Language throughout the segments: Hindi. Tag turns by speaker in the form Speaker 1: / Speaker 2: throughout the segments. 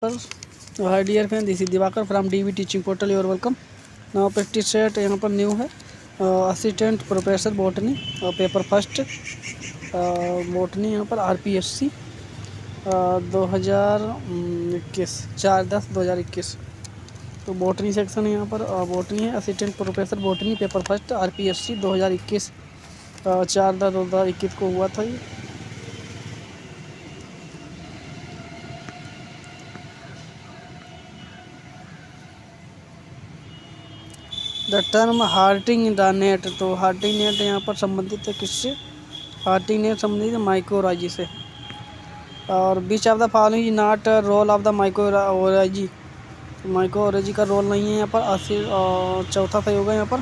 Speaker 1: Hi dear friend, this is Diwakar from DV teaching portal. You're welcome. Now practice set यहाँ पर न्यू है। असिस्टेंट प्रोफेसर बॉटनी और पेपर फर्स्ट बॉटनी यहाँ पर आरपीएससी 2021 4/10/2021। तो बॉटनी सेक्शन है यहाँ पर। बॉटनी है, assistant professor botany paper first RPSC 2021 4/10/2021 को हुआ था ये। द टर्म हार्टिंग इंटरनेट, तो हार्टिंग नेट यहाँ पर संबंधित है किससे? हार्टिंग नेट संबंधित है माइक्रोराइजी से। और which of the following is not role of the mycorrhizae, mycorrhizae का रोल नहीं है यहाँ पर। चौथा सही होगा यहाँ पर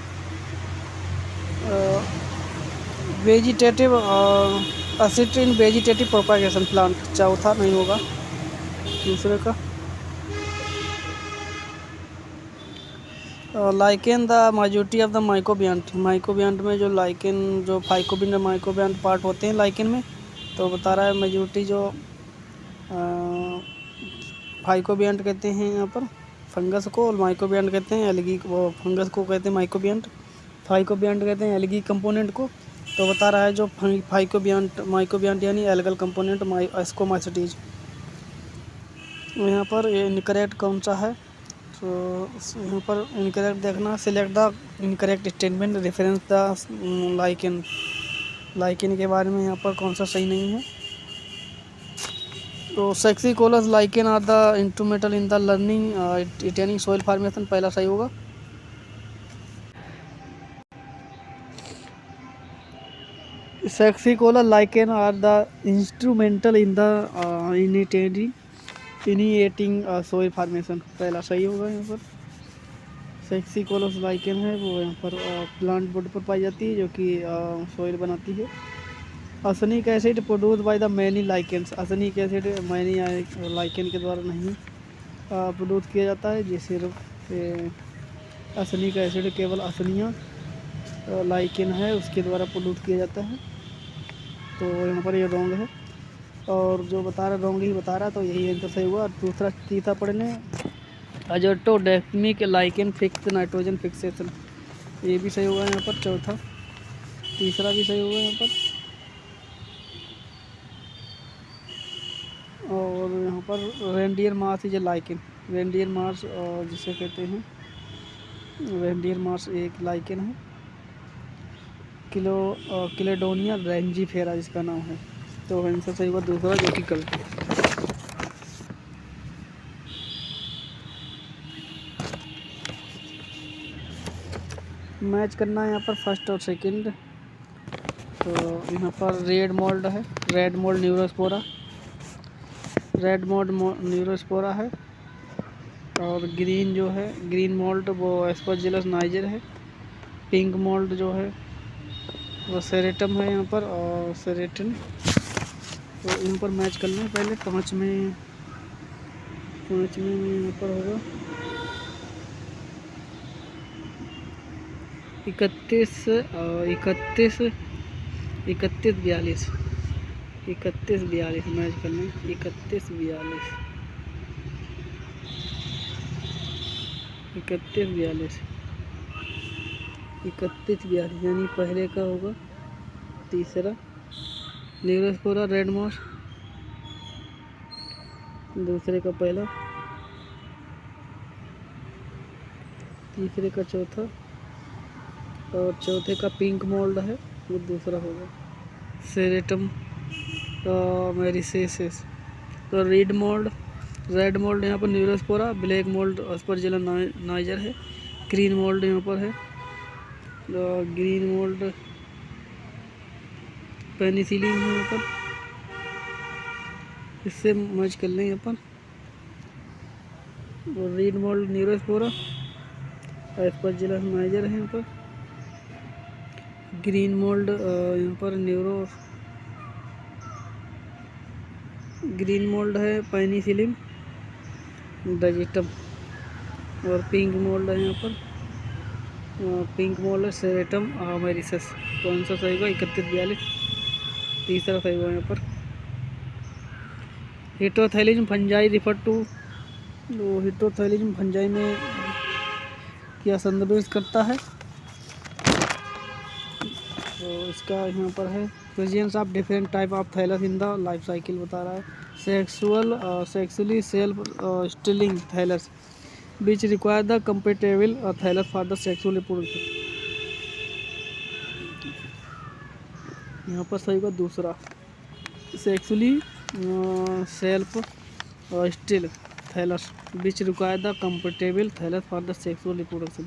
Speaker 1: vegetative assist in vegetative propagation plant, चौथा नहीं होगा दूसरे का। Lichen the majority of the mycobiont, mycobiont में जो लाइकेन जो फाइकोबियंट माइकोबियंट पार्ट होते हैं लाइकेन में, तो बता रहा है मेजॉरिटी जो फाइकोबियंट कहते हैं यहाँ पर फंगस को, और माइकोबियंट कहते हैं एल्गी, वो फंगस को कहते हैं माइकोबियंट, फाइकोबियंट कहते हैं एल्गी कंपोनेंट को। तो बता रहा है जो फाइकोबियंट माइकोबियंट यानी एल्गल कंपोनेंट एस्कोमाइसिटीज। यहाँ पर ये इनकरेक्ट कौन सा है? तो यहाँ पर इनकरेक्ट देखना, select the incorrect statement reference the lichen, lichen के बारे में यहाँ पर कौन सा सही नहीं है। तो saxicolous lichen are the instrumental in the learning retaining soil formation, पहला सही होगा। Saxicolous lichen are the instrumental in the initiating soil formation, पहला सही होगा यहाँ पर। सेक्सिकोलस लाइकेन है वो यहाँ पर प्लांट बोर्ड पर पाई जाती है जो कि सोइल बनाती है। Usnic acid produce by the many lichens, usnic acid many lichen के द्वारा नहीं प्रोड्यूस किया जाता है, जैसे असनिक एसिड केवल असनिया लाइकेन है उसके द्वारा प्रोड्यूस किया जाता है। तो यहाँ पर ये रॉन्ग है, और जो बता रहा रॉन्ग ही बता रहा, तो यही आंसर सही हुआ। दूसरा तीसरा पढ़ने अजोटोडेक्मिक लाइकेन फिक्स नाइट्रोजन फिक्सेशन, ये भी सही होगा यहाँ पर। चौथा तीसरा भी सही होगा यहाँ पर। और यहाँ पर reindeer Mars is a lichen, reindeer Mars जिसे कहते हैं रेंडियर मार्स एक लाइकेन है। क्लेडोनिया रेंजीफेरा जिसका नाम है। तो आंसर सही होगा दूसरा, जो कि गलत है। मैच करना है यहाँ पर फर्स्ट और सेकंड। तो यहाँ पर रेड मोल्ड है, red mould Neurospora, red mould Neurospora है। और ग्रीन जो है ग्रीन मोल्ड वो एस्परजिलस नाइजर है। पिंक मोल्ड जो है वो सेरेटम है यहाँ पर, और सेरेटन। तो इन पर मैच करना है पहले। पाँच में यहाँ पर होगा 31 31 42 मैच करना है। 31 42 यानी पहले का होगा तीसरा न्यूरोस्पोरा रेड मॉस, दूसरे का पहला, तीसरे का चौथा, और चौथे का पिंक मोल्ड है वो दूसरा होगा सेरेटम मेरिसेस। तो रेड मोल्ड यहाँ पर Neurospora, black mould Aspergillus niger है, ग्रीन मोल्ड यहाँ पर है, ग्रीन मोल्ड पेनिसिलिन है यहाँ पर। इससे मैच कर लें अपन। और red mould Neurospora, Aspergillus niger है यहाँ पर। ग्रीन मोल्ड यहाँ पर ग्रीन मोल्ड है पेनिसिलिन डाइजेटम। और पिंक मोल्ड है यहाँ पर, पिंक मोल्ड है सेरेटम मेरिसेस। तो आंसर सही होगा 31 42, तीसरा सही होगा यहाँ पर। हेटेरोथैलिज्म फंजाई रिफर टू वो हिटोथैलिज्म फंजाई में क्या संदर्भित करता है। तो इसका यहाँ पर है presence of different type of thallus in the life cycle बता रहा है। Sexually self sterile thallus which require the compatible thallus for the sexual reproduction. यहाँ पर सही बात दूसरा sexually self sterile thallus which require the compatible thallus for the sexual reproduction.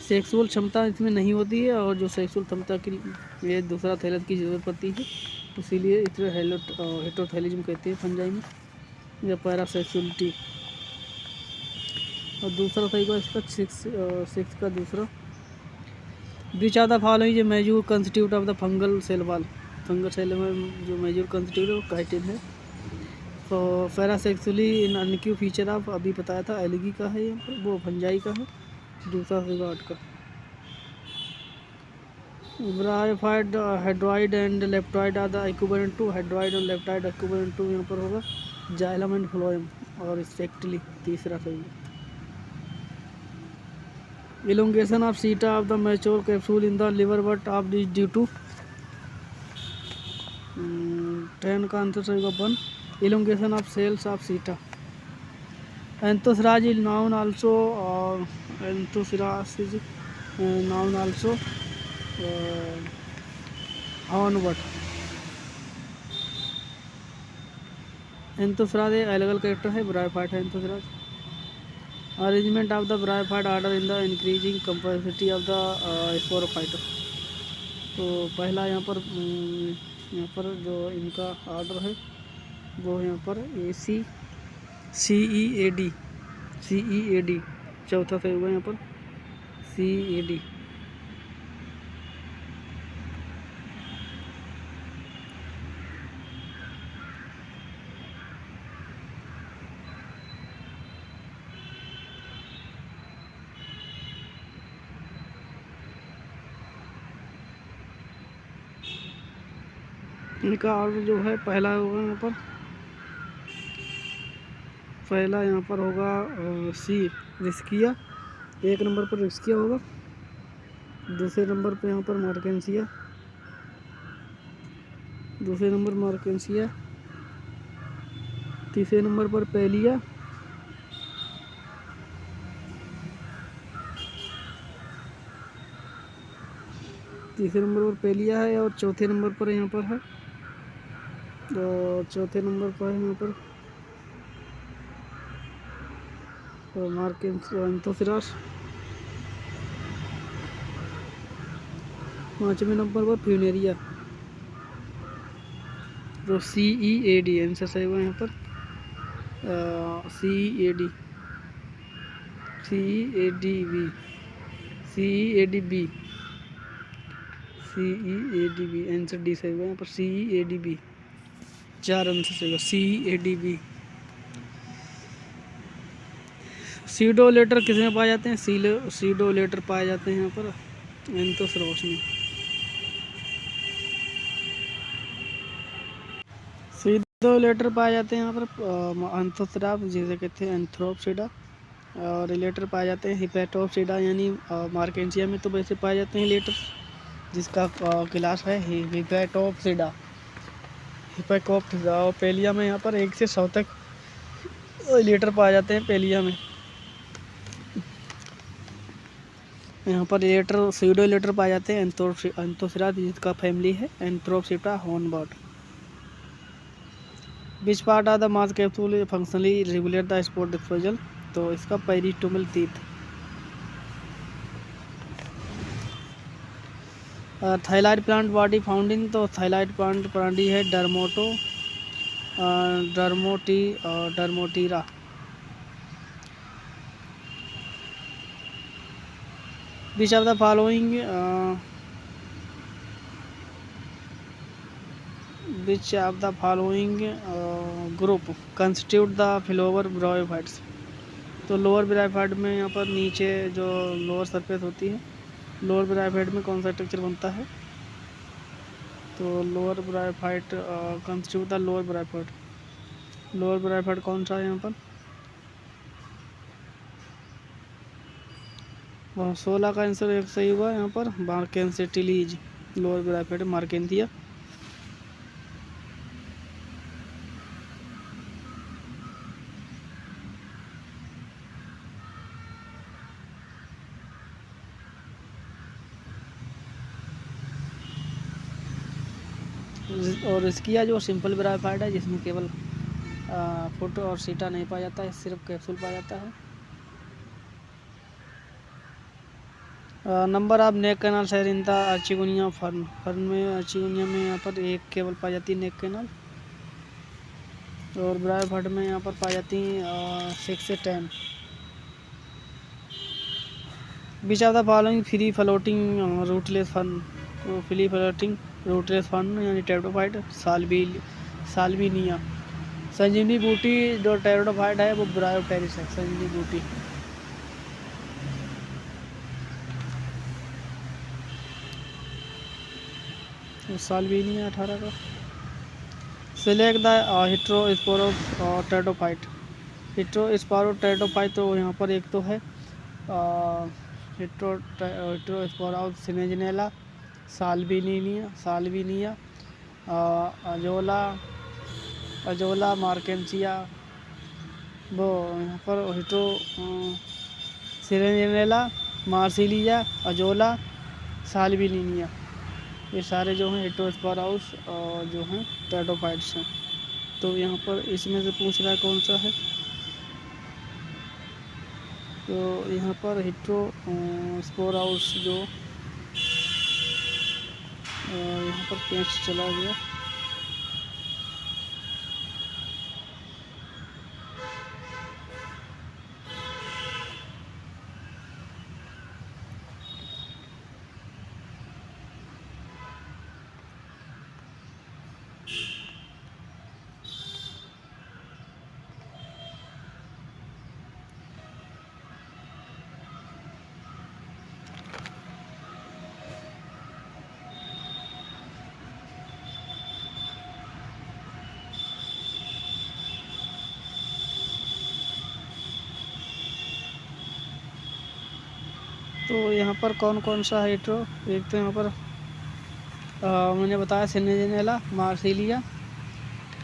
Speaker 1: Sexual क्षमता इसमें नहीं होती है और जो सेक्सुअल क्षमता के लिए दूसरा थैलस की ज़रूरत पड़ती है, इसीलिए इसे हेटरोथैलिज्म कहते हैं फंजाई में, या पैरासेक्सुअलिटी। और दूसरा सही बात इसका सिक्स का दूसरा विच आर द फॉलोइंग जो major constituent of the fungal cell wall. Fungal cell में जो मेजर कंस्टिट्यूट है वो काइटिन है। तो पैरासेक्सुअली इन अनक्यू फीचर ऑफ अभी बताया था एलगी का है, यहाँ पर वो फंजाई का है। दूसरा रिगार्ड का bryophyte hydroid and leptoid are the equivalent to hydroid और लेप्टॉइड इक्विवेलेंट टू यहाँ पर होगा जाइलम एंड फ्लोएम और रिस्पेक्टिवली। तीसरा सही है elongation of seta of the mature capsule in the liver but of this due to 10 का आंसर सही होगा 1 elongation of cells of seta। Anthocyrase is known also Anthocyrase is known also hornwort। Anthocyrase अलग अलग कैरेक्टर है, ब्रायोफाइट है Anthoceros. Arrangement of the bryophyte order in the increasing capacity of the sporophyte. तो पहला यहाँ पर जो इनका ऑर्डर है वो यहाँ पर CEAD चौथा सही हुआ यहाँ पर CEAD। इनका ऑर्डर जो है पहला होगा यहाँ पर, पहला यहाँ पर होगा सी रिस्किया, 1 नंबर पर रिस्किया होगा। दूसरे नंबर पे यहाँ पर मार्केंसिया, दूसरे नंबर मार्केंसिया। तीसरे नंबर पर पेलिया, तीसरे नंबर पर पेलिया है। और चौथे नंबर पर यहाँ पर है, और चौथे नंबर पर है यहाँ पर मार्केंसियास। पाँचवें नंबर पर फ्यूनेरिया। तो CEAD आंसर सही हुआ यहाँ पर CEAD आंसर डी सही हुआ यहाँ पर CEADB। 4 आंसर सही हुआ CEADB। सीडो लेटर किसमें पाए जाते हैं? सीडो लेटर पाए जाते हैं यहाँ पर एंथोसरस में। सीडो लेटर पाए जाते हैं यहाँ पर एंथोसराफ जिसे कहते हैं एंथ्रोपसिडा, और लेटर पाए जाते हैं हिपैटोपसिडा यानी मार्केंसिया में तो वैसे पाए जाते हैं लेटर, जिसका क्लास है हिपैटोपसिडा। हिपैटोपसिडा और पेलिया में यहाँ पर 1 से 100 तक लेटर पाए जाते हैं पेलिया में। यहाँ पर लेटर सीडो लेटर पाए जाते हैं एंथोसरा जिसका फैमिली है Anthocerotopsida hornwort. Which part of the moss capsule functionally regulate the spore disposal. तो इसका peristomal teeth. Thalloid plant body found in, तो थाइलॉइड प्लांट बॉडी है डर्मोटीरा। Which of the following group constitute the lower bryophytes। तो लोअर ब्रायोफाइट में यहाँ पर नीचे जो लोअर सरफेस होती है, लोअर ब्रायोफाइट में कौन सा स्ट्रक्चर बनता है? तो lower bryophyte constitute the lower bryophyte. Lower bryophyte कौन सा है यहाँ पर? 16 का आंसर एक सही हुआ यहाँ पर। मार्केंसेटिलीज लोअर ब्रैकेट मार्केंथिया। और इसकी जो सिंपल ब्रायोफाइट है जिसमें केवल फोटो और सीटा नहीं पाया जाता है, सिर्फ कैप्सूल पाया जाता है। नंबर ऑफ नेक कैनाल सैरिंथा अर्चिगोनिया फर्न में अर्चिगोनिया में यहाँ पर एक केवल पाई जाती है नेक कैनाल। और ब्रायोफाइट में यहाँ पर पाई जाती हैं 6 से 10। Which of the following free floating rootless fern, तो फ्री फ्लोटिंग रूटलेस फर्न यानी टेरिडोफाइट साल्विनिया। संजीवनी बूटी जो टेरिडोफाइट है वो ब्रायोटेरिस है, संजीवनी बूटी। साल्विनिया 18 का। Select the heterosporous pteridophyte. Heterosporous pteridophyte तो यहाँ पर एक तो है हिट्रोस्पोरा सिनेजिनेला, साल्विनिया, अजोला मार्केंसिया। वो यहाँ पर हिट्रो सिनेजिनेला, मार्सिलिया, अजोला, साल्विनिया, ये सारे जो हैं हिट्रोस्पोराउस और जो हैं टेरिडोफाइट्स हैं। तो यहाँ पर इसमें से पूछ रहा है कौन सा है, तो यहाँ पर हिट्रोस्पोराउस जो यहाँ पर पेज चला गया। तो यहाँ पर कौन कौन सा है हिट्रो, एक तो यहाँ पर मैंने बताया सिनेजिनेला, मार्सिलिया,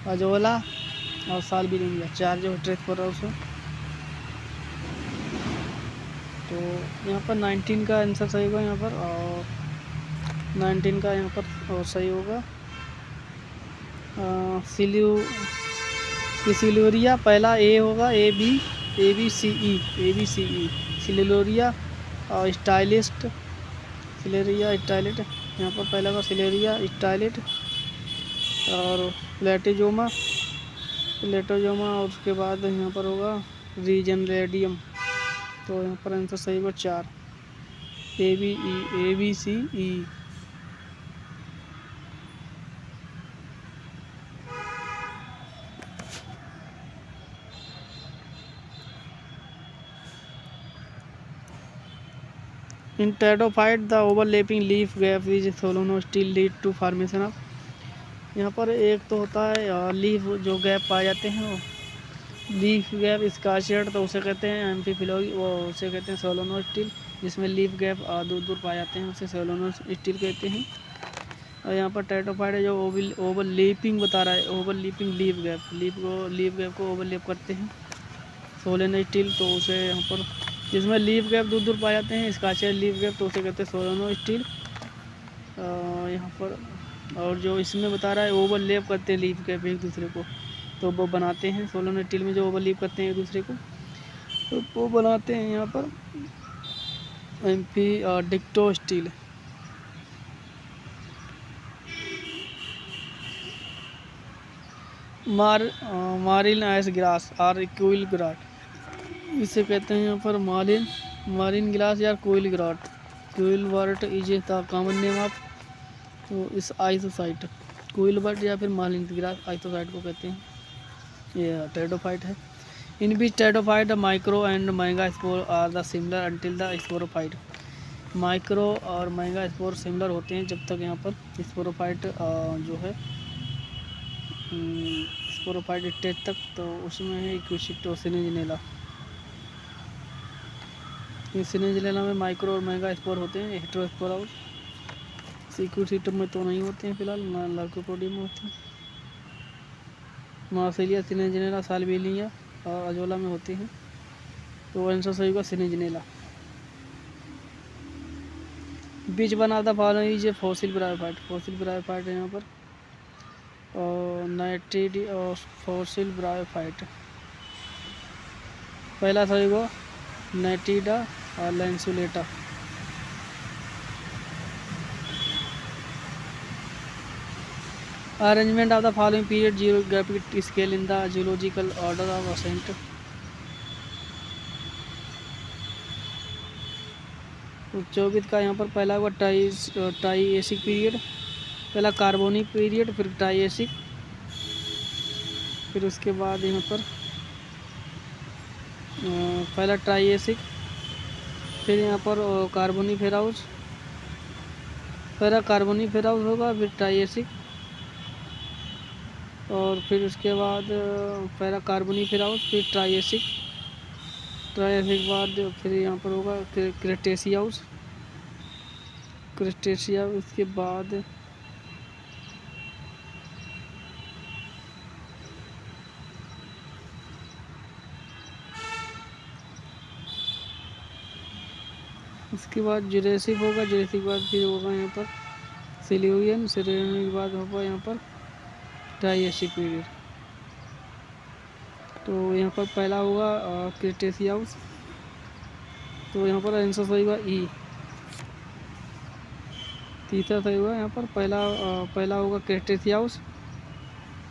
Speaker 1: अजोला और साल्विनिया, 4 जो हिट्रोस्पोराउस है। तो यहाँ पर 19 का आंसर सही होगा यहाँ पर, और 19 का यहाँ पर और सही होगा। सिल्यूरिया पहला ए होगा, ए बी सी ई सिल्यूरिया और स्टाइलिस्ट, सिलेरिया स्टाइलिट यहाँ पर पहला का सिलेरिया स्टाइलिट। और प्लेटोजोमा और उसके बाद यहाँ पर होगा रीजनरेडियम। तो यहाँ पर आंसर सही होगा 4 A B C E. In pteridophyte, the overlapping leaf gap is solenostile lead to formation of। यहाँ पर एक तो होता है लीफ जो गैप पाए जाते हैं, वो लीफ गैप स्कार्शियड, तो उसे कहते हैं एम्फीफिलोगी, वो उसे कहते हैं सोलोनोस्टिल। जिसमें लीफ गैप दूर दूर पाए जाते हैं उसे सोलोनोस्टिल कहते हैं। और यहाँ पर टेरिडोफाइट है जो ओवरलैपिंग बता रहा है, ओवरलैपिंग लीफ गैप को ओवरलैप करते हैं सोलेनोस्टिल, तो उसे यहाँ पर जिसमें लीफ गैप दूर दूर पाए जाते हैं स्कार्शियड लीफ गैप, तो उसे कहते हैं सोलोनोस्टिल। यहाँ पर और जो इसमें बता रहा है ओवरलैप करते हैं लीफ गैप एक दूसरे को, तो वो बनाते हैं सोलोनोस्टिल में जो ओवरलैप करते हैं एक दूसरे को, तो वो बनाते हैं यहाँ पर डिक्टोस्टिल। मारिन आइस ग्रास और क्विल ग्राट, इसे कहते हैं यहाँ पर मारिन ग्रास या quillwort. Quillwort is the common name of, तो इस आइसोसाइट क्विल वर्ट या फिर मारिन ग्रास आइसोसाइट को कहते हैं। ये टेरिडोफाइट है। In which pteridophyte micro and mega spore are the similar until the sporophyte. Micro और मैगा स्पोर सिमिलर होते हैं जब तक यहाँ पर स्पोरोफाइट जो है स्पोरोफाइट स्टेज तक, तो उसमें है इक्विसिक्टोसिनेजिनेला। इस सिनेजिनेला में माइक्रो और मेगा स्पोर होते हैं, हेटेरोस्पोर हाउस। सिक्यूसिटम में तो नहीं होते हैं फिलहाल, ना लाइकोपोडियम में होते हैं। मार्सिलिया, सिनेजिनेला, साल्विनिया और अजोला में होते हैं। तो आंसर सही होगा सिनेजिनेला। बीच बना था following is fossil bryophyte. Fossil bryophyte है यहाँ पर, और नाइट्रिड और फॉसिल ब्रायोफाइट। पहला सही होगा नाइटिडा और lanceolata. Arrangement of the following period geographic scale in the geological order of ascent. तो 24 का यहाँ पर पहला हुआ ट्राइएसिक पीरियड, पहला कार्बोनिक पीरियड, फिर ट्राइएसिक, फिर उसके बाद यहाँ पर पहला ट्राइएसिक, फिर यहाँ पर कार्बोनीफेराउस, पहला कार्बोनीफेराउस होगा, फिर ट्राइएसिक, और फिर उसके बाद पहला कार्बोनीफेराउस, फिर ट्राइएसिक, ट्राइएसिक बाद फिर यहाँ पर होगा क्रेटेशियाउस, क्रेटेशिया, उसके बाद जुरेसिक होगा, जुरेसिक बाद फिर होगा यहाँ पर सिल्यूरियन, सिल्यूरियन के बाद होगा यहाँ पर ट्राइएसिक पीरियड। तो यहाँ पर पहला होगा क्रेटेशियाउस, तो यहाँ पर आंसर सही होगा ई। तीसरा सही होगा यहाँ पर पहला होगा क्रेटेशियाउस,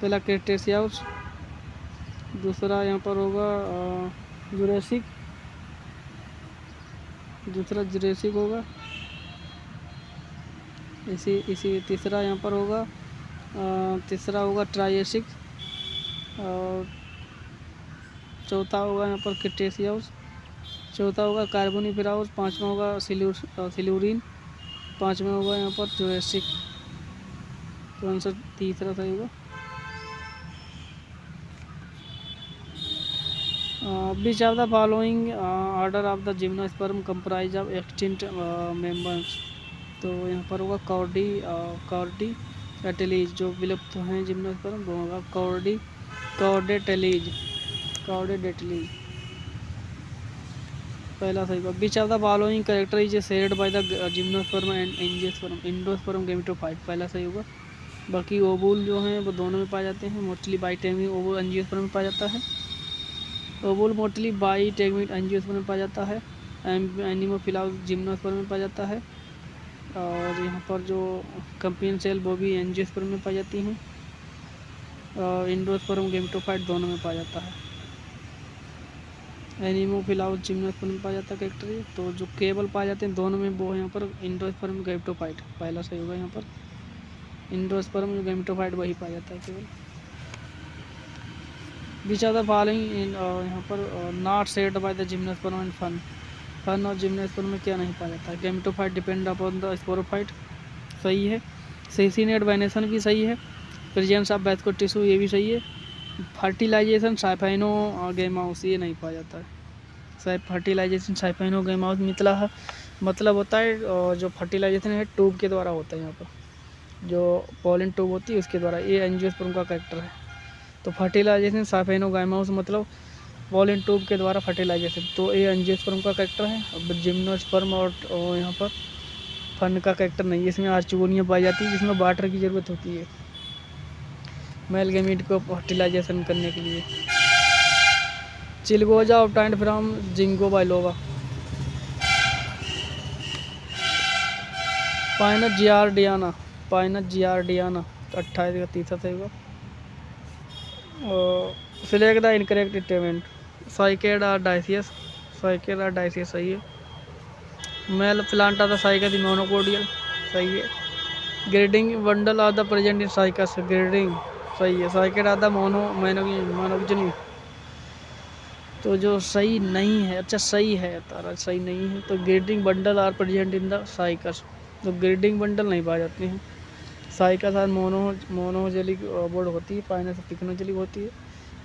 Speaker 1: पहला क्रेटेशियाउस, दूसरा यहाँ पर होगा जुरेसिक, दूसरा जुरेसिक होगा, इसी तीसरा यहाँ पर होगा तीसरा होगा ट्राइएसिक, और चौथा होगा यहाँ पर क्रेटेशियाउस, चौथा होगा कार्बोनीफेराउस, पाँचवा होगा सिल्यूरिन, पाँचवा होगा यहाँ पर जुरेसिक। तो आंसर तीसरा सही होगा। Which of the following order of the gymnosperm comprise of extinct members? तो यहाँ पर होगा कॉर्डी एटेलीज, जो विलुप्त हैं जिम्नोस्पर्म, वो होगा कॉर्डेटेलीज। पहला सही होगा। Which of the following character is shared by the gymnosperm and angiosperm? Endosperm gametophyte, पहला सही होगा। बाकी ओवूल जो हैं वो दोनों में पाए जाते हैं, मोस्टली बाइटेगमिक ओवूल एंजियोस्पर्म में पाया जाता है। ओवूल मोस्टली बाइटेगमिक एंजियोस्पर्म में पाया जाता है। एनिमोफिलाउस जिम्नोस्पर्म में पाया जाता है। और यहाँ पर जो कंपेनियन सेल वो भी एंजियोस्पर्म में पाई जाती हैं, और एंडोस्पर्म गैमेटोफाइट दोनों में पाया जाता है। एनिमोफिलाउस जिम्नोस्पर्म में पाया जाता है कैरेक्टर। तो जो केवल पाए जाते हैं दोनों में वो यहाँ पर एंडोस्पर्म गैमेटोफाइट, पहला सही होगा यहाँ पर। एंडोस्पर्म गैमेटोफाइट वही पाया जाता है केवल। Which of the following यहाँ पर not said by the gymnosperm and fern और जिम्नोस्पर्म में क्या नहीं पाया जाता है? Gametophyte depend upon the sporophyte, सही है। सेसिनेट वाइनेशन भी सही है। प्रेजेंस ऑफ वैस्कुलर टिश्यू, ये भी सही है। फर्टिलाइजेशन साइफाइनोगैमाउस, ये नहीं पाया जाता है। फर्टिलाइजेशन साइफाइनोगैमाउस मतलब होता है, और जो फर्टिलाइजेशन है ट्यूब के द्वारा होता है। यहाँ पर जो पोलन ट्यूब होती है उसके द्वारा, ये एंजियोस्पर्म का कैरेक्टर है। तो फर्टिलाइजेशन साइफाइनोगैमाउस मतलब पोलन ट्यूब के द्वारा फर्टिलाइजेशन, तो ये एंजियोस्पर्म का कैरेक्टर है। अब जिम्नोस्पर्म और यहाँ पर फन का कैरेक्टर नहीं है। इसमें आर्चिगोनिया पाई जाती है जिसमें वाटर की ज़रूरत होती है मेल गैमीट को फर्टिलाइजेशन करने के लिए। Chilgoza obtained from ginkgo biloba. Pinus gerardiana, 28 का तीसरा सही होगा। Select the incorrect statement. Cycada dioecious सही है। Male plant of the Cycas monopodial, सही है। Girdling bundle of the present in Cycas, girdling सही है। साइकेडा द मोनोगेनी, तो जो सही नहीं है, अच्छा सही है तारा, सही नहीं है। तो grading bundle are present in the Cycas, तो ग्रेडिंग बंडल नहीं पाए जाते हैं। साइकस आर मोनोजेलिक बोर्ड होती है, पाइनस पिक्नोजेलिक होती है।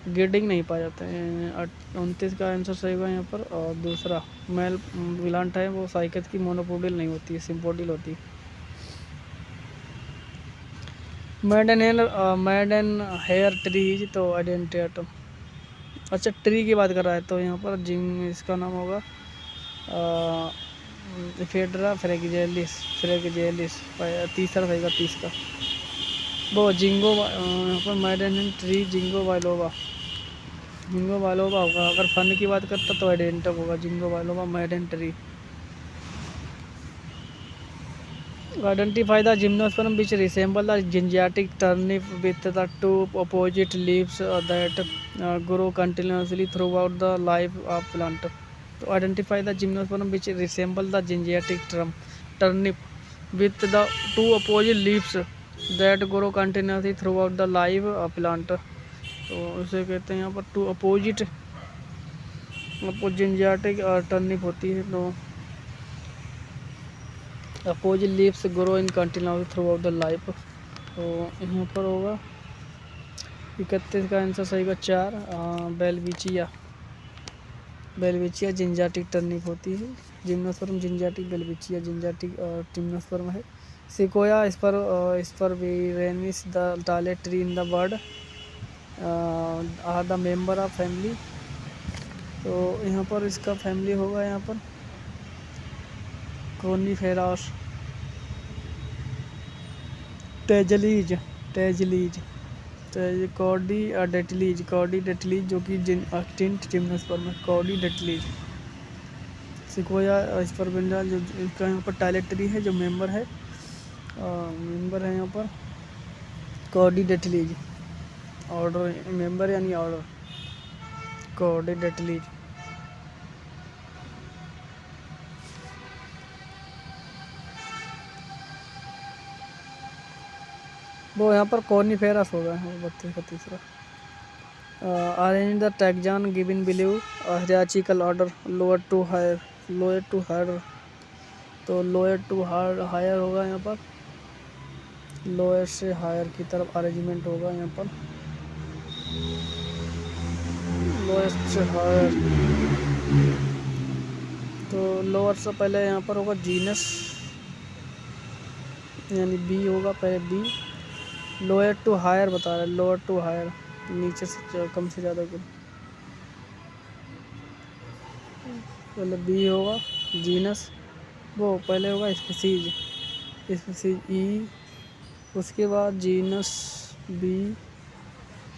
Speaker 1: गेटिंग नहीं पाए जाते हैं। 29 का आंसर सही होगा यहाँ पर। और दूसरा मेल प्लांट है वो साइकस की मोनोपोडिल नहीं होती है, सिम्पोडिल होती है। मेडन हेयर ट्रीज तो आइडेंटिएटम। अच्छा ट्री की बात कर रहा है तो यहाँ पर जिंग इसका नाम होगा फेड्रा फ्रेगजेलिस। तीसरा रहेगा 30 का। वो जिंगो यहाँ पर मेडन ट्री जिंगो बाइलोबा होगा। अगर फन की बात करता तो आइडेंटम होगा, ginkgo biloba maiden tree. Identify the gymnosperm which resemble the gingitic turnip with the two opposite leaves that grow continuously throughout the life of plant. So identify the gymnosperm which resemble the gingitic turnip with the two opposite leaves that grow continuously throughout the life of plant. तो उसे कहते हैं यहाँ पर टू अपोजिट gingitic turnip होती है तो opposite leaves grow in continuously through out the life. तो यहाँ पर होगा 31 का आंसर सही होगा 4। बेलविचिया जिंजाटिक टर्निप होती है। जिम्नोस्पर्म जिंजाटिक, बेलविचिया जिंजाटिक और टिम्नोस्पर्म है। Sequoia sempervirens the tallest tree in the world are the member of family. तो यहाँ पर इसका फैमिली होगा यहाँ पर कोनीफेरास टेजलीज कॉर्डी डेटलीज जो कि एक्टिंट जिम्नोस्पर्म है, कॉर्डी डेटलीज। सिकोया इस पर जो इसका यहाँ पर टायलेट ट्री है जो मेंबर है यहाँ पर कॉर्डी डेटलीज। ऑर्डर मेंबर यानी ऑर्डर कॉर्डी डेटलीज। वो यहाँ पर कॉर्निफेरस होगा 32 का तीसरा। Arrange the taxon given believe hierarchical order lower to higher. तो लोअर टू हायर होगा यहाँ पर, लोअर से हायर की तरफ अरेंजमेंट होगा यहाँ पर, लोअर से हायर। तो लोअर से पहले यहाँ पर होगा जीनस यानी बी होगा, पहले बी। लोअर टू हायर बता रहा है, लोअर टू हायर नीचे से कम से ज़्यादा को। पहले बी होगा जीनस, वो पहले होगा स्पीसीज ई, उसके बाद जीनस बी,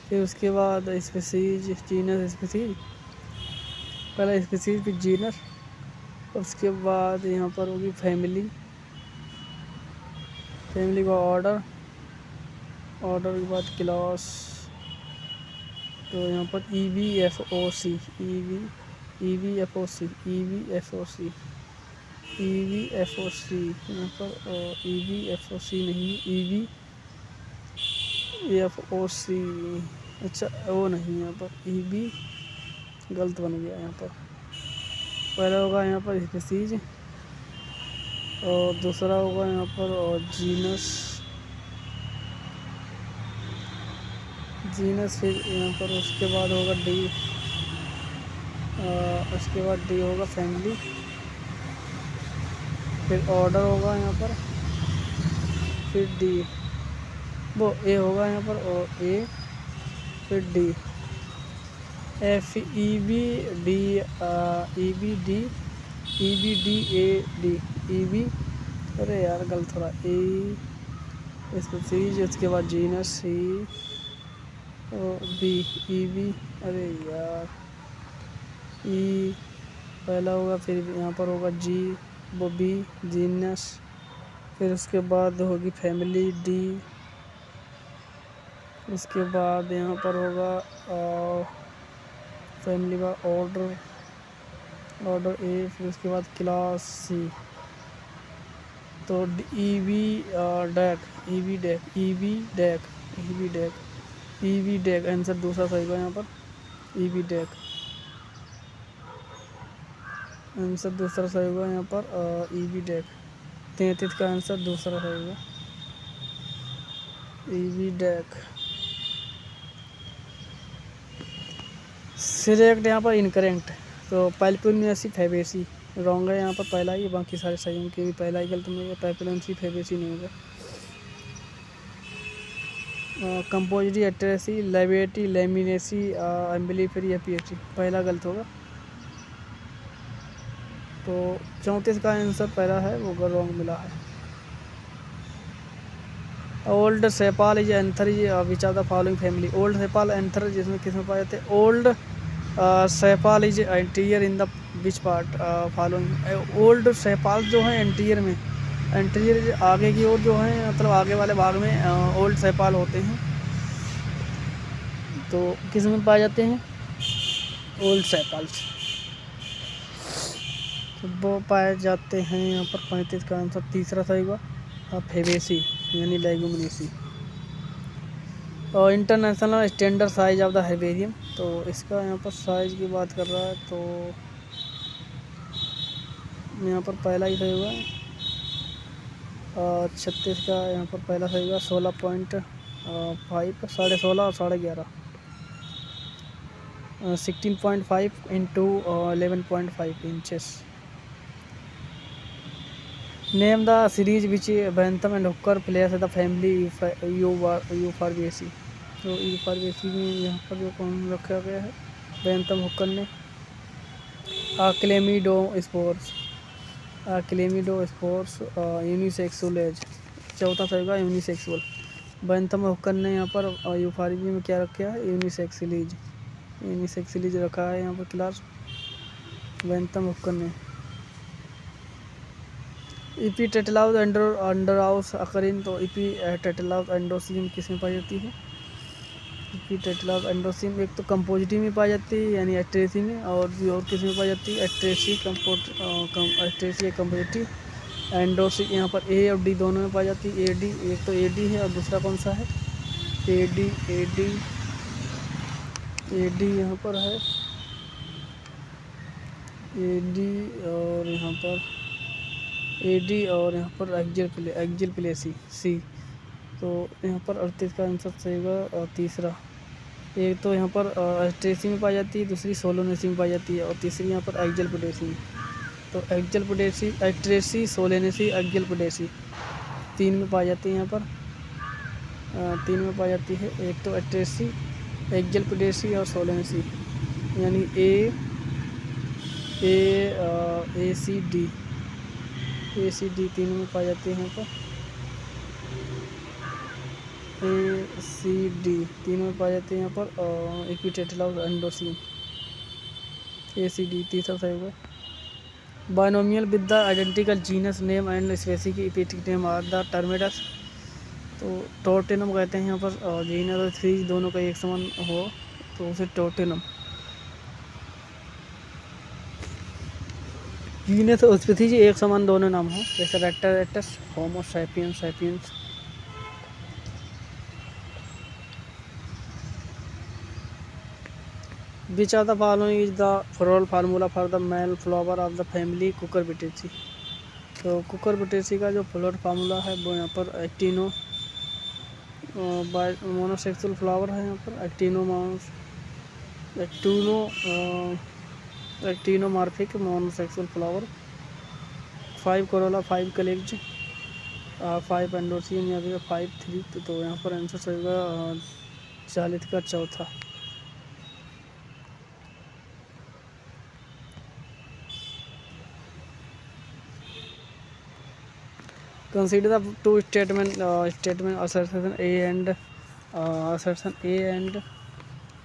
Speaker 1: फिर उसके बाद स्पीसीज जीनस स्पीसीज, पहले स्पीसीज फिर जीनस, उसके बाद यहाँ पर होगी फैमिली का ऑर्डर के बाद क्लास। तो यहाँ पर EVFOC यहाँ पर EVFOC नहीं EVFOC। अच्छा वो नहीं, यहाँ पर गलत बन गया। यहाँ पर पहला होगा यहाँ पर स्पीसीज और दूसरा होगा यहाँ पर जीनस फिर यहाँ पर उसके बाद होगा डी होगा फैमिली, फिर ऑर्डर होगा यहाँ पर, फिर डी, वो ए होगा यहाँ पर और ए, फिर डी, EBD अरे यार गलत थोड़ा स्पीसीज, उसके बाद जीनस सी बी, अरे यार ई पहला होगा, फिर यहाँ पर होगा जी, वो बी जीनस, फिर उसके बाद होगी फैमिली डी, उसके बाद यहाँ पर होगा फैमिली का ऑर्डर ए, फिर उसके बाद क्लास सी। तो EV डेक आंसर दूसरा सही होगा यहाँ पर, EV डेक आंसर दूसरा सही होगा यहाँ पर, EV डेक। 33 का आंसर दूसरा सही होगा, EV डेक। सिलेक्ट यहाँ पर इनकरेक्ट, तो पैल्पियनसी फेबेसी रॉन्ग है यहाँ पर पहला ही, बाकी सारे सही हैं, क्योंकि पहला ही गलत मिलेगा, पैल्पियनसी फेबेसी नहीं होगा। कंपोजिटी एट्रेसी, लेवेटी, लेमिनेसी, एम्बिलीफेरी या पीएचडी, पहला गलत होगा। तो 34 का आंसर पहला है वो रॉन्ग मिला है। Odd sepal is anterior which of the following family, odd sepal anterior जिसमें किसमें पाए जाते हैं, odd sepal is anterior in the which part following, odd sepal जो है एंटीरियर में, एंटीरियर आगे की ओर जो है, मतलब आगे वाले भाग में ओल्ड सेपाल होते हैं, तो किस में पाए जाते हैं, ओल्ड सेपाल्स, तो वो पाए जाते हैं यहाँ पर। 35 का आंसर तीसरा सही हुआ, फेबेसी यानी लेगुमिनेसी। और international standard size of the herbarium, तो इसका यहाँ पर साइज की बात कर रहा है, तो यहाँ पर पहला ही सही हुआ है। 36 का यहाँ पर पहला सही हुआ, 16.5, 16.5 और 11.5, 16.5 into 11.5 inches. Name the series which Bentham and Hooker players the family Euphorbiaceae, तो यूफॉर्बिएसी में यहाँ पर जो कौन रखा गया है बैंथम हुकर ने, क्लेमिडोस्पोर्स, क्लेमिडोस्पोर्स यूनिसेक्सुलेज, चौथा सही होगा यूनिसेक्सुअल। बैंथम हुकर ने यहाँ पर यूफॉर्बिया में क्या रखा है, यूनिसेक्सुलीज, यूनिसेक्सुलीज रखा है यहाँ पर क्लास बैंथम हुकर ने। इपी टेटलाउस अंडरहाउस अकरिन, तो इपी टेटलाउस एंडोसिम किस में पाई जाती है, इपी टेटलाउस एंडोसिम एक तो कंपोजिटी में पाई जाती है यानी एट्रेसी में, और किस में पाई जाती है, एट्रेसी एट्रेसी कंपोजिटी, एंडोसी यहाँ पर ए और डी दोनों में पाई जाती है, एडी एक तो एडी है और दूसरा कौन सा है, एडी, एडी, एडी यहाँ पर है, एडी और यहाँ पर एडी और यहाँ पर एक्जियल प्लेसी सी, तो यहाँ पर 38 का आंसर सही होगा तीसरा। एक तो यहाँ पर एट्रेसी में पाई जाती है, दूसरी सोलोनेसी में पाई जाती है, और तीसरी यहाँ पर एक्जियल प्लेसी में, तो एक्जियल प्लेसी, एट्रेसी, सोलोनेसी, एक्जियल प्लेसी तीन में पाई जाती है, यहाँ पर तीन में पाई जाती है, एक तो एट्रेसी, एक्जियल प्लेसी और सोलोनेसी, यानी ए सी डी तीनों में पाई जाती है यहाँ पर, ए सी डी तीनों में पाई जाती है यहाँ पर, इक्विटेटलाउस एंडोसिम, ए सी डी तीसरा सही होगा। Binomial with the identical genus name and specific epithet name are the tautonyms, तो टोर्टेनम कहते हैं यहाँ पर, जीनस और स्पीसीज दोनों का एक समान हो तो उसे टोर्टेनम, जीनस और स्पीसीज एक समान दोनों नाम हो, जैसे रेक्टारेटस, homo sapiens, sapiens. Which of the following is the floral formula for the male flower of the family Cucurbitaceae, तो कुकुरबिटेसी का जो फ्लोरल फार्मूला है वो यहाँ पर एक्टिनो मोनोसेक्सुअल फ्लावर है, यहाँ पर एक्टिनोमॉर्फिक मोनोसेक्सुअल फ्लावर, 5 कोरोला, 5 कलेक्ज, 5 एंडोसियम या फिर 5 3, तो यहाँ पर आंसर सही होगा 40 का चौथा। Consider the two statement assertion A and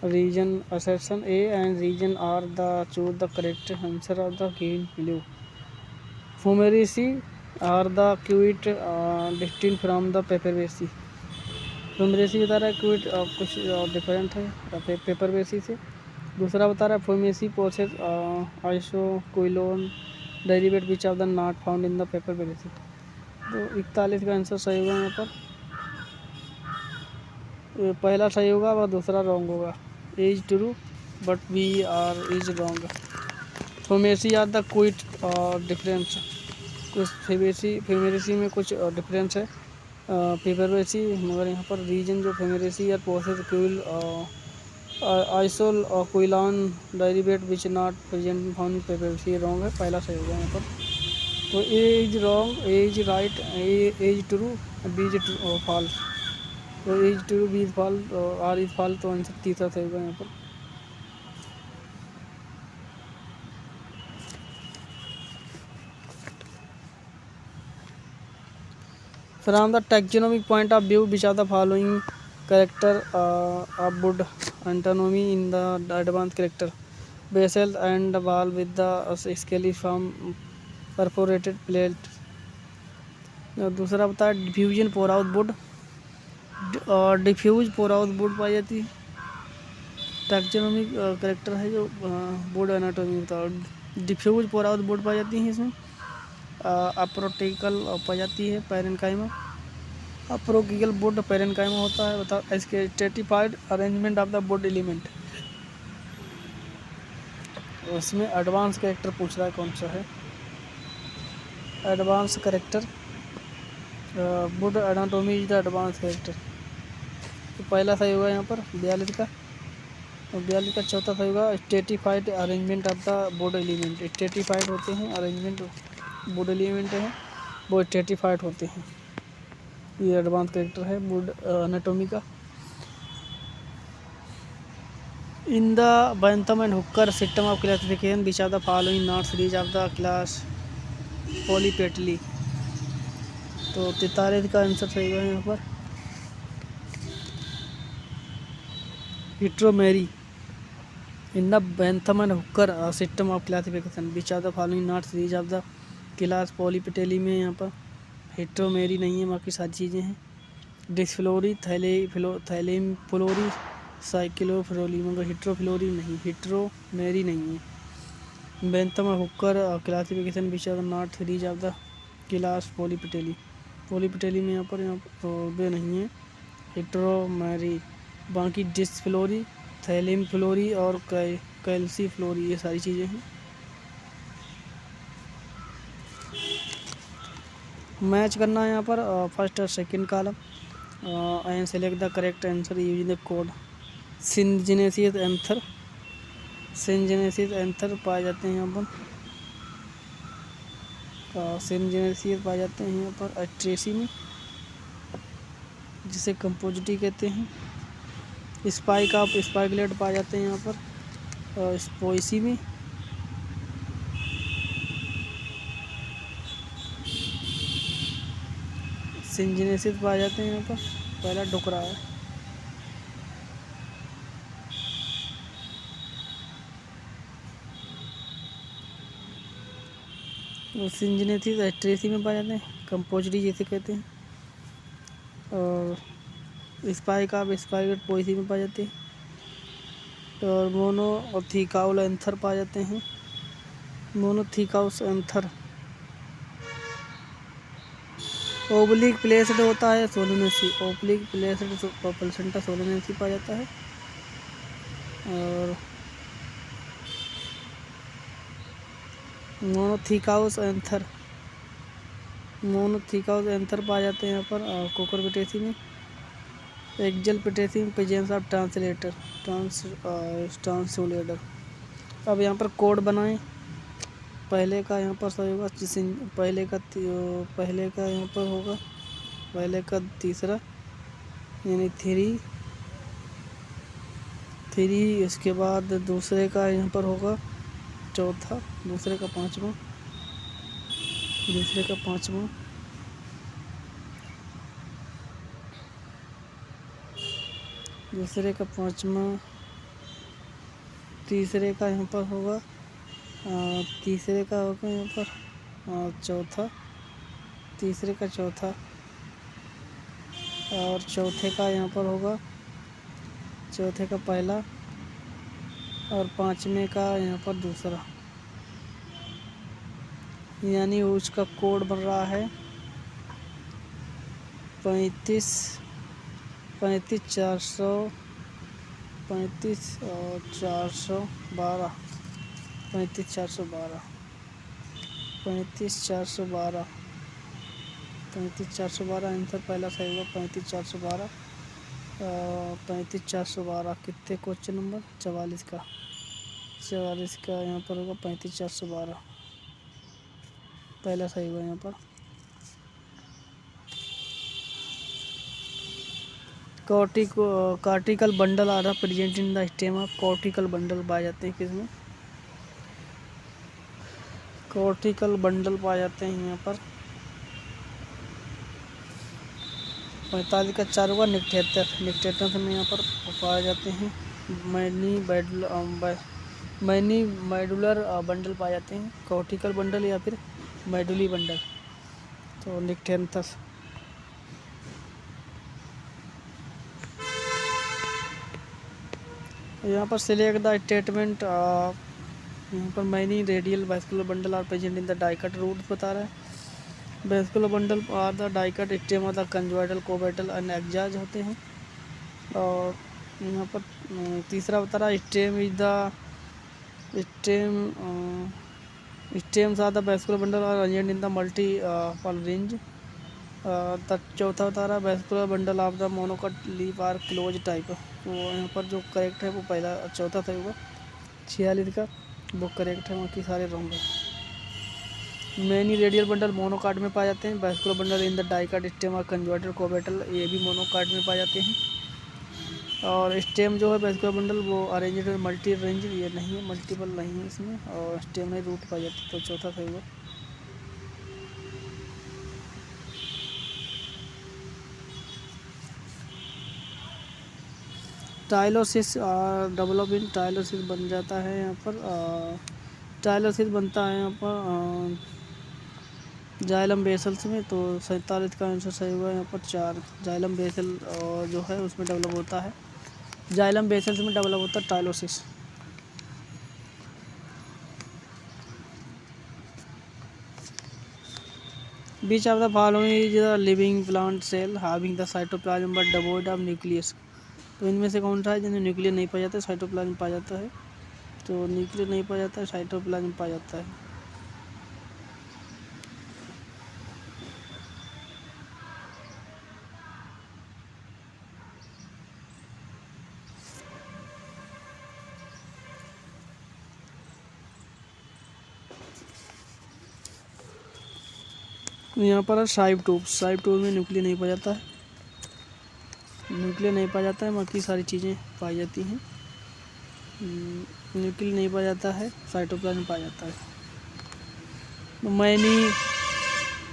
Speaker 1: region. Assertion A and region are the choose the correct answer of the given below. Fumaraceae are the quite distinct from the Papaver. Fumaraceae बता रहा है क्विट कुछ डिफरेंट है पेपरवेसी से। दूसरा बता रहा है Fumariaceae possess isoquinoline derivate which of the not found in the Papaveraceae, तो 41 का आंसर सही होगा यहाँ पर, पहला सही होगा और दूसरा रॉन्ग होगा। A is true but B R is wrong. Fumariaceae are the quite different, कुछ फेमेरेसी में कुछ डिफरेंस है पेपरवेसी, मगर यहाँ पर रीजन जो फेमेरेसी या पोसेस क्विल isoquinoline derivate which not present found in papers, ये रॉन्ग है, पहला सही होगा यहाँ पर। तो A is wrong, A is right, A is true, B is false. तो A is true, B is false, R is false, तो आंसर तीसरा सही होगा यहाँ पर। From the taxonomic point of view, which are the following character would antonymy in the advanced character? Basal and wall with the scaly from perforated plate। दूसरा बता diffusion pore out wood, diffuse pore out wood पाई जाती है। टैक्सोनॉमिक करेक्टर है जो वुड एनाटॉमी बता, डिफ्यूज पोर आउट वुड पाई जाती है इसमें। अप्रोटिकल पाई जाती है पैरेनकाइमा, अप्रोकिकल वुड पैरेनकाइमा होता है। बताओ इसके stratified arrangement of the wood element, उसमें एडवांस कैरेक्टर पूछ रहा है कौन सा है। Advance character would anatomy is the advance character, तो पहला सही होगा यहाँ पर 42 का, और 42 का चौथा सही होगा stratified arrangement of the wood element. Stratified होते हैं अरेंजमेंट, वुड एलिमेंट है वो स्ट्रेटिफाइड होते हैं, ये एडवांस कैरेक्टर है वुड एनाटोमी का। In the Bentham and Hooker system of classification which of the following not series of the class Polypetalae, तो 43 का आंसर सही है यहाँ पर Heteromerae. In the Bentham and Hooker system of classification which of the following not series of the class Polypetalae में यहाँ पर हिट्रोमेरी नहीं है, बाकी सारी चीज़ें हैं। डिस्फ्लोरी, थैलेम फ्लोरी, साइक्लोफ्लोरी, मगर हिट्रोफ्लोरी नहीं, हिट्रोमेरी नहीं है। Bentham Hooker classification which are not series of the class Polypetalae, Polypetalae में यहाँ पर वे नहीं है हिट्रोमेरी। बाकी डिस्फ्लोरी, थैलेम फ्लोरी और कैल्सीफ्लोरी, ये सारी चीज़ें हैं। मैच करना है यहाँ पर फर्स्ट और second column and select the correct answer using the code. Syngenesis anther, syngenesis anther पाए जाते हैं यहाँ पर, सिंजेनेसिस पाए जाते हैं यहाँ पर एट्रेसी में, जिसे कंपोजिटी कहते हैं। स्पाइक ऑफ स्पाइकलेट पाए जाते हैं यहाँ पर स्पोइसी में। सिंजेनेसिस पाए जाते हैं यहाँ पर, पहला डुकरा है। सिंजेनेसिस एट्रेसी में पाए जाते हैं, कंपोजिटी जिसे कहते हैं। और स्पाइक ऑफ स्पाइकलेट पोइसी में पाए जाते हैं। और मोनोथीकाउल एंथर पाए जाते हैं, मोनोथीकाउस एंथर। ओब्लिक प्लेस्ड होता है Solanaceae, oblique placed placenta Solanaceae पाया जाता है। और मोनोथीकाउस एंथर, मोनोथीकाउस एंथर पाए जाते हैं यहाँ पर कोकरपिटेसी में। एक्जल पिटेसी में प्रेजेंस ऑफ ट्रांसलेटर, ट्रांसलेटर। अब यहाँ पर कोड बनाएं, पहले का यहाँ पर सही होगा, पहले का यहाँ पर होगा, पहले का तीसरा यानी थ्री, इसके बाद दूसरे का यहाँ पर होगा चौथा, दूसरे का पाँचवा, तीसरे का यहाँ पर होगा तीसरे का होगा यहाँ पर चौथा, तीसरे का चौथा, और चौथे का यहाँ पर होगा, चौथे का पहला, और पाँचवें का यहाँ पर दूसरा, यानी उसका कोड बन रहा है 35 और 412, 35 412 आंसर पहला सही होगा 35 412। 35,412 कितने क्वेश्चन नंबर 44 का। 44 का यहाँ पर होगा 35,412, पहला सही हुआ यहाँ पर। कॉर्टिकल बंडल आ रहा present in the stem of. Cortical bundle पाए जाते हैं किसमें? कॉर्टिकल बंडल पाए जाते हैं यहाँ पर 45 का 4 होगा निक्टेटर। निक्टेटर में यहाँ पर पाए जाते हैं मैनी मेडुलर बंडल पाए जाते हैं, कॉर्टिकल बंडल या फिर मेडुली बंडल। तो निक्टेंथस। यहाँ पर सिलेक्ट द स्टेटमेंट। यहाँ पर many radial vascular bundle are present in the dicot root बता रहा है। Vascular bundle are the dicot stem of the conjoint collateral and exarch होते हैं। और यहाँ पर तीसरा बता रहा है stem is the stems are the vascular bundle are arranged in the multiple range. चौथा बता रहा है vascular bundle of the monocot leaf are close type. तो यहाँ पर जो करेक्ट है वो पहला चौथा था होगा 46 का, वो करेक्ट है, बाकी सारे रॉन्ग है। मैनी रेडियल बंडल मोनोकाट में पाए जाते हैं। Vascular bundle in the dicot stem और कंजर्वेटर कोबेटल, ये भी मोनोकाट में पाए जाते हैं। और स्टेम जो है वेस्कुलर बंडल वो अरेंज्ड मल्टी रेंज, ये नहीं है, मल्टीपल नहीं है इसमें। और स्टेम में रूट पाई जाती है, तो चौथा सही होगा। टाइलोसिस डेवलप इन टाइलोसिस बन जाता है यहाँ पर। टाइलोसिस बनता है यहाँ पर जाइलम बेसल्स में। तो 47 का आंसर सही हुआ यहाँ पर 4। जाइलम बेसल जो है उसमें डेवलप होता है, जाइलम बेसल्स में डेवलप होता है tylosis. Which of the following is the living plant cell having the cytoplasm but devoid of nucleus. तो इनमें से कौन सा है जिन्हें न्यूक्लियस नहीं पाया जाता है, साइटोप्लाज्म पाया जाता है। तो न्यूक्लियस नहीं पाया जाता है, साइटोप्लाज्म पाया जाता है। यहाँ पर साइब ट्यूब में न्यूक्लियस नहीं पाया जाता है, न्यूक्लियस नहीं पाया जाता है, बाकी सारी चीज़ें पाई जाती हैं। न्यूक्लियस नहीं पाया जाता है, साइटोप्लाज्म पाया जाता है। Many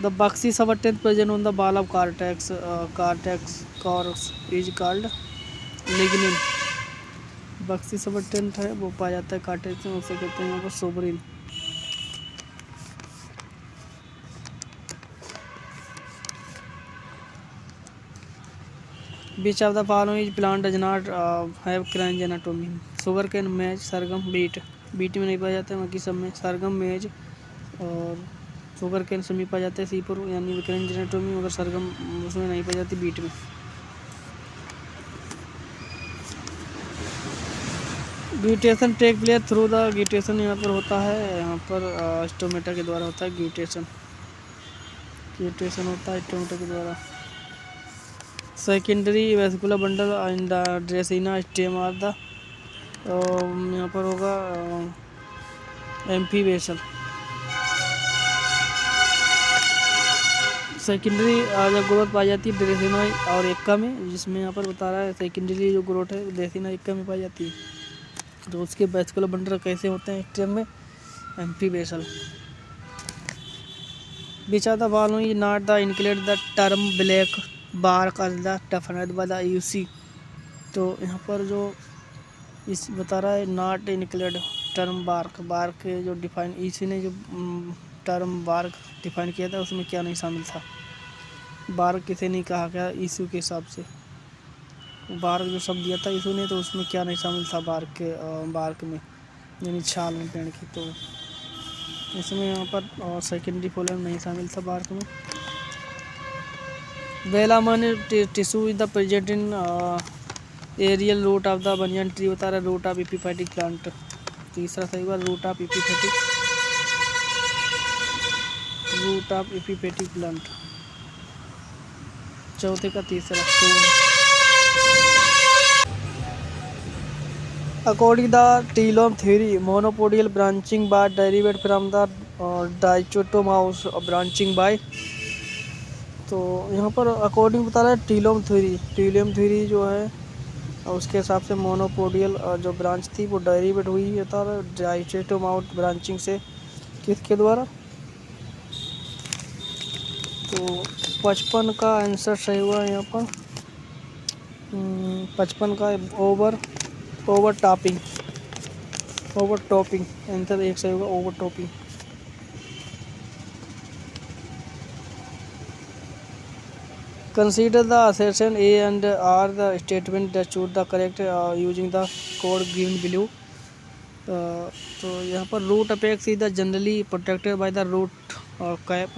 Speaker 1: the waxy substance present on the wall of cortex cork is called lignin. Waxy substance है वो पाया जाता है कार्टेक्स में, उसे कहते हैं यहाँ पर suberin. Which of the following plant does not have kranz anatomy. Sugar cane, maize, sorghum, beat में नहीं पाया जाता है, बाकी सब में सरगम, मेज और शुगर कैन सब में पाया जाता है। सीपुर यानी क्रंच एनाटोमी, मगर सरगम उसमें नहीं पाई जाती, बीट में। Guttation take place through the guttation यहाँ पर होता है, यहाँ पर स्टोमेटा के द्वारा होता है ग्यूटेशन होता है स्टोमेटा के द्वारा। Secondary vascular bundle in the dracaena stem are the, यहाँ पर होगा एम्फीबेसल। सेकेंडरी जब ग्रोथ पाई जाती है ड्रेसिना और एक्का में, जिसमें यहाँ पर बता रहा है सेकेंडरी जो ग्रोथ है ड्रेसिना एक्का में पाई जाती है। तो उसके वेस्कुलर बंडल कैसे होते हैं स्टेम में? Amphivasal. Which of the following not the include the term black bark as the defined by the UC। तो यहाँ पर जो इस बता रहा है नॉट इंक्लूड टर्म बार्क जो डिफाइन, इसी ने जो टर्म बार्क डिफाइन किया था उसमें क्या नहीं शामिल था? बार्क किसे नहीं कहा गया ईसू के हिसाब से? बार्क जो शब्द दिया था ईसू ने, तो उसमें क्या नहीं शामिल था बार्क में, यानी छाल में पेड़ की। तो इसमें यहाँ पर सेकेंडरी फोलम नहीं शामिल था बार्क में। Velamen tissue is the present in aerial root of the banyan tree, बता रहा है रूट ऑफ एपिफाइटिक प्लांट। तीसरा सही हुआ रूट ऑफ एपिफैटिक प्लांट। चौथे का तीसरा। According the telome theory, monopodial branching by derived from the dichotomous branching by। तो यहाँ पर अकॉर्डिंग बता रहा है टीलोम थ्योरी जो है उसके हिसाब से मोनोपोडियल जो ब्रांच थी वो डेरिवेट हुई है डाइचोटोमाउस ब्रांचिंग से। किसके द्वारा? तो 55 का आंसर सही हुआ यहाँ पर। 55 का ओवर टॉपिंग आंसर एक सही होगा, over topping. Consider the assertion A and R the statement that choose the correct using the code given below। तो यहाँ पर root apex is the generally protected by the root cap,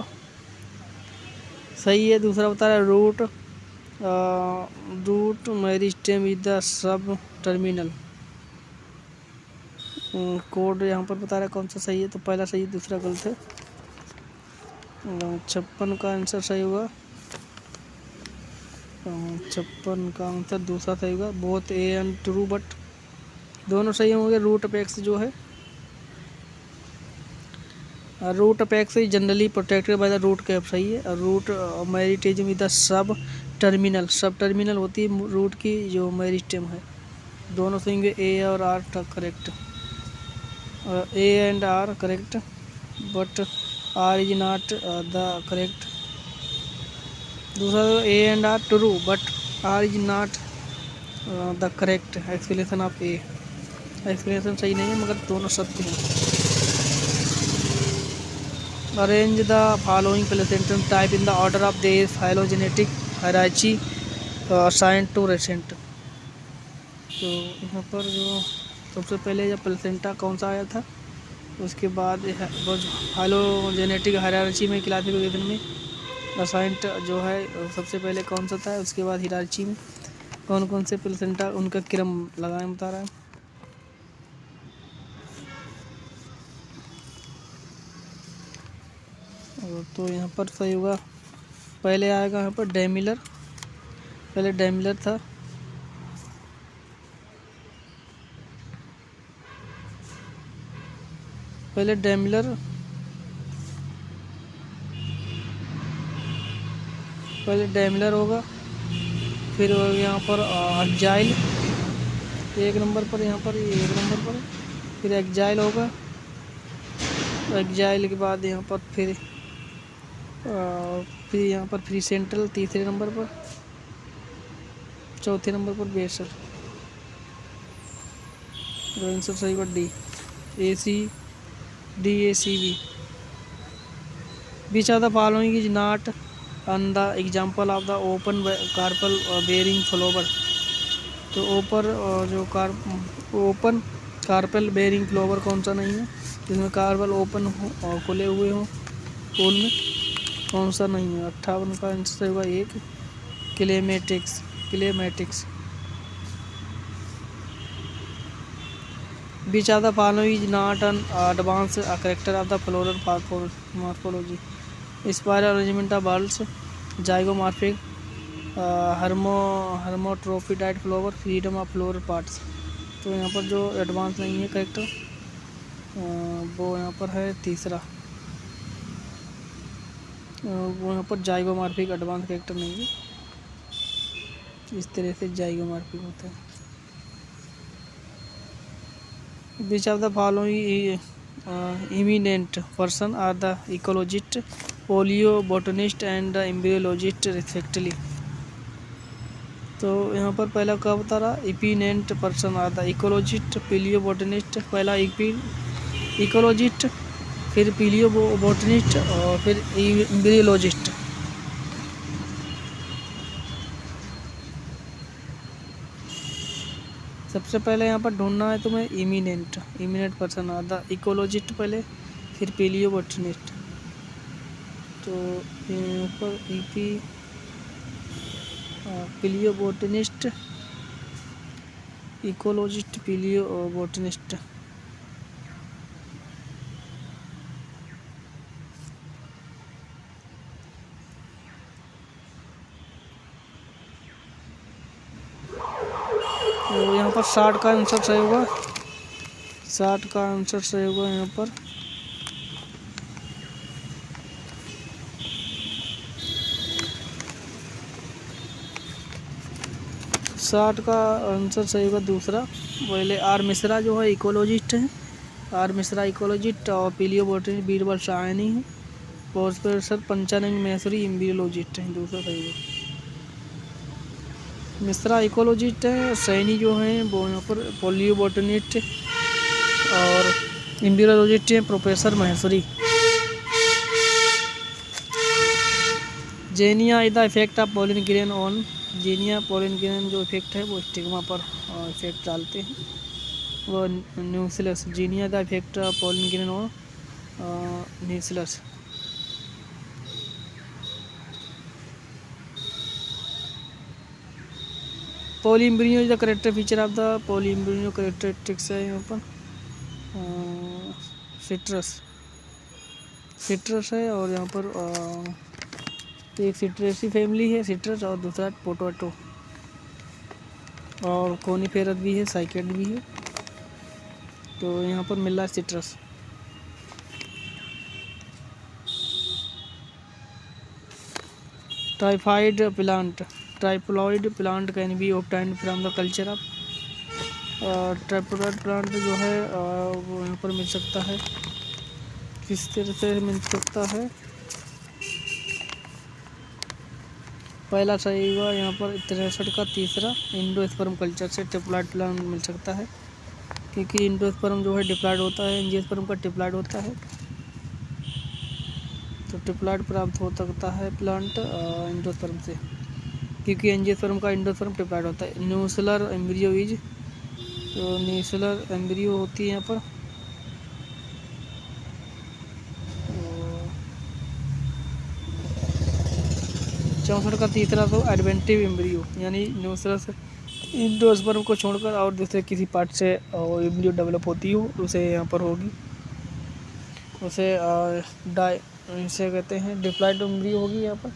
Speaker 1: सही है। दूसरा बता रहा है root meristem is the sub terminal. Code यहाँ पर बता रहा है कौन सा सही है, तो पहला सही, दूसरा गलत है। 56 का आंसर सही होगा। 56 का आंसर दूसरा सही होगा। Both A and true, but दोनों सही होंगे। रूट अपेक्स जो है root apex generally protected by the root cap, सही है। Root meristem with the sub terminal होती है रूट की जो मेरिस्टेम है। दोनों सही होंगे, ए और R correct. A and R correct, but R is not the correct. दूसरा A and R true, but R is not the correct explanation of A. Explanation सही नहीं है मगर दोनों सत्य हैं। Arrange the following placentation type in the order of their phylogenetic hierarchy assigned to recent. तो यहाँ पर जो सबसे पहले जब प्लेसेंटा कौन सा आया था, उसके बाद फाइलोजेनेटिक हायरार्ची में क्लासिफिकेशन में असाइंट जो है सबसे पहले कौन सा था, उसके बाद हायरार्ची में कौन कौन से प्लेसेंटा उनका क्रम लगाए बता रहा है। तो यहाँ पर सही होगा, पहले आएगा यहाँ पर डेमिलर, पहले डेमिलर था। पहले डेमिलर होगा, फिर यहाँ पर एक्जाइल एक नंबर पर, यहाँ पर एक नंबर पर, फिर एक्जाइल होगा। एक्जाइल के बाद यहाँ पर फिर यहाँ पर फ्री सेंट्रल तीसरे नंबर पर, चौथे नंबर पर बेसर। आंसर सही होगा D, ACB। Which of the following is not on the example of the open carpel bearing flower. तो ओपन कार्पल बेरिंग फ्लोवर कौन सा नहीं है, जिसमें कार्पल ओपन हो और खुले हुए हों फूल में, कौन सा नहीं है। 58 का आंसर होगा एक, Clematis. Which of the following is not an advance character of the floral morphology. Spiral arrangement of bulbs, zygomorphic, hermaphrodite flower, freedom of floral parts. तो यहाँ पर जो एडवांस नहीं है कैरेक्टर वो यहाँ पर है तीसरा, वो यहाँ पर जाइगोमॉर्फिक एडवांस कैरेक्टर नहीं है। इस तरह से जाइगोमॉर्फिक होता है। Which of the following eminent person are the ecologist, palaeobotanist and the embryologist respectively. तो यहाँ पर पहला क्या बता रहा, eminent person are the ecologist, palaeobotanist, पहला इकोलॉजिस्ट, फिर पिलियोबोटनिस्ट और फिर एम्ब्रियोलॉजिस्ट। सबसे पहले यहाँ पर ढूंढना है तुम्हें eminent person are the ecologist पहले, फिर पिलियोबोटनिस्ट। तो यहाँ पर पिलियोबोटनिस्ट, इकोलॉजिस्ट, पिलियोबोटनिस्ट। तो यहाँ पर पर 60 का आंसर सही होगा, 60 का आंसर सही होगा यहाँ पर। साठ का आंसर सही होगा दूसरा। पहले आर मिश्रा जो है इकोलॉजिस्ट हैं, आर मिश्रा इकोलॉजिस्ट, और पीलियोबोटनी बीरबल सायनी है, प्रोफेसर पंचानंद मैसूरी एम्ब्रियोलॉजिस्ट हैं, दूसरा सही है। मिश्रा इकोलॉजिस्ट है, सैनी जो हैं वो यहाँ पर पॉलियोबोटनिस्ट और एम्ब्रियोलॉजिस्ट हैं प्रोफेसर मैसूरी। Xenia is the effect of pollen grain on, xenia pollen grain जो इफेक्ट है वो स्टिग्मा पर इफेक्ट डालते हैं, वो nucellus. Xenia the effect of pollen grain on nucellus. Polyembryo is the character feature of the, polyembryo characteristics है यहाँ पर सिट्रस, सिट्रस है, और यहाँ पर एक सिट्रेसी फैमिली है सिट्रस, और दूसरा पोटैटो, और कोनीफेरस भी है, साइकेड भी है, तो यहाँ पर मिल रहा है citrus. Typhoid plant, triploid plant can be obtained from the culture of, triploid plant जो है वो यहाँ पर मिल सकता है, किस तरह से मिल सकता है। पहला सही हुआ यहाँ पर 63 का तीसरा, एंडोस्पर्म कल्चर से ट्रिप्लॉइड प्लांट मिल सकता है, क्योंकि एंडोस्पर्म जो है डिप्लॉइड होता है, एंजियोस्पर्म का डिप्लॉइड होता है, तो डिप्लॉइड प्राप्त हो सकता है प्लांट एंडोस्पर्म से, क्योंकि एंजियोस्पर्म का एंडोस्पर्म डिप्लॉइड होता है। न्यूसलर एम्ब्रियो इज, तो न्यूसलर एम्ब्रियो होती है यहाँ पर, 64 का तीसरा तो एडवेंटिव एम्ब्रियो, यानी न्यूसलस एंडोस्पर्म को छोड़कर और दूसरे किसी पार्ट से एम्ब्रियो डेवलप होती हो उसे यहाँ पर होगी, उसे इसे कहते हैं डिप्लॉइड एम्ब्रियो होगी यहाँ पर,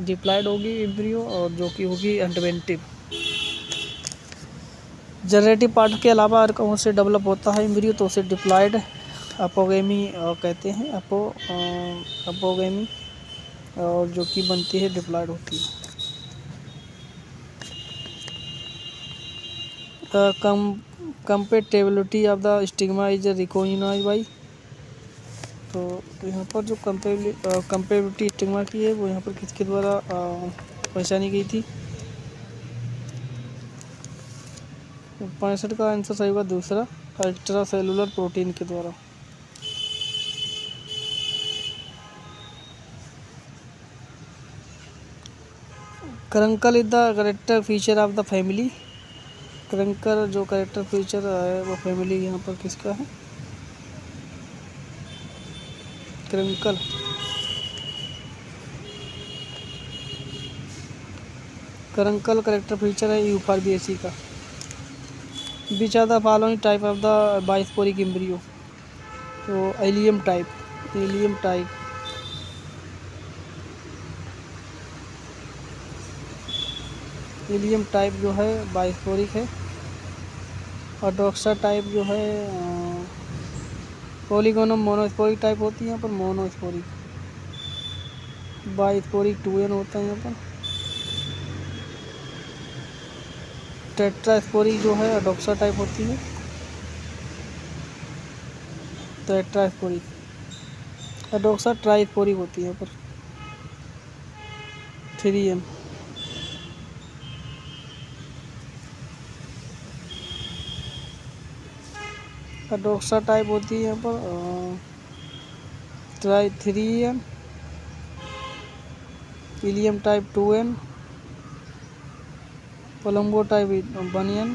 Speaker 1: डिप्लॉइड होगी एम्ब्रियो, और जो कि होगी एडवेंटिव। जनरेटिव पार्ट के अलावा और कौन से डेवलप होता है एम्ब्रियो, तो उसे डिप्लॉइड अपोगेमी कहते हैं, अपोगेमी, और जो कि बनती है डिप्लॉइड होती है। Compatibility of the stigma is recognised by, तो यहाँ पर जो कंपेबिलिटी स्टिग्मा की है वो यहाँ पर किसके द्वारा पहचानी गई थी। 65 का आंसर सही होगा दूसरा, एक्स्ट्रा सेलुलर प्रोटीन के द्वारा। Caruncle is the character feature of the family, caruncle जो करेक्टर फीचर है वो फैमिली यहाँ पर किसका है, करंकल। करंकल करेक्टर फीचर है यूफॉर्बिएसी का। Which are the following type of the bisporic embryo, तो Allium type, Allium type, Allium type जो है बाइस्पोरिक है, और डॉक्सा टाइप जो है पॉलीगोनम मोनोस्पोरिक टाइप होती है यहाँ पर, मोनोस्पोरिक, बाइस्पोरिक 2n होता है यहाँ पर, टेट्रास्पोरिक जो है डॉक्सा टाइप होती है, टेट्रास्पोरिक, डॉक्सा ट्राइस्पोरिक होती है यहाँ पर 3n। डॉक्सा टाइप होती है यहाँ पर 3n, इलियम टाइप 2n, कोलम्बो टाइप 1n,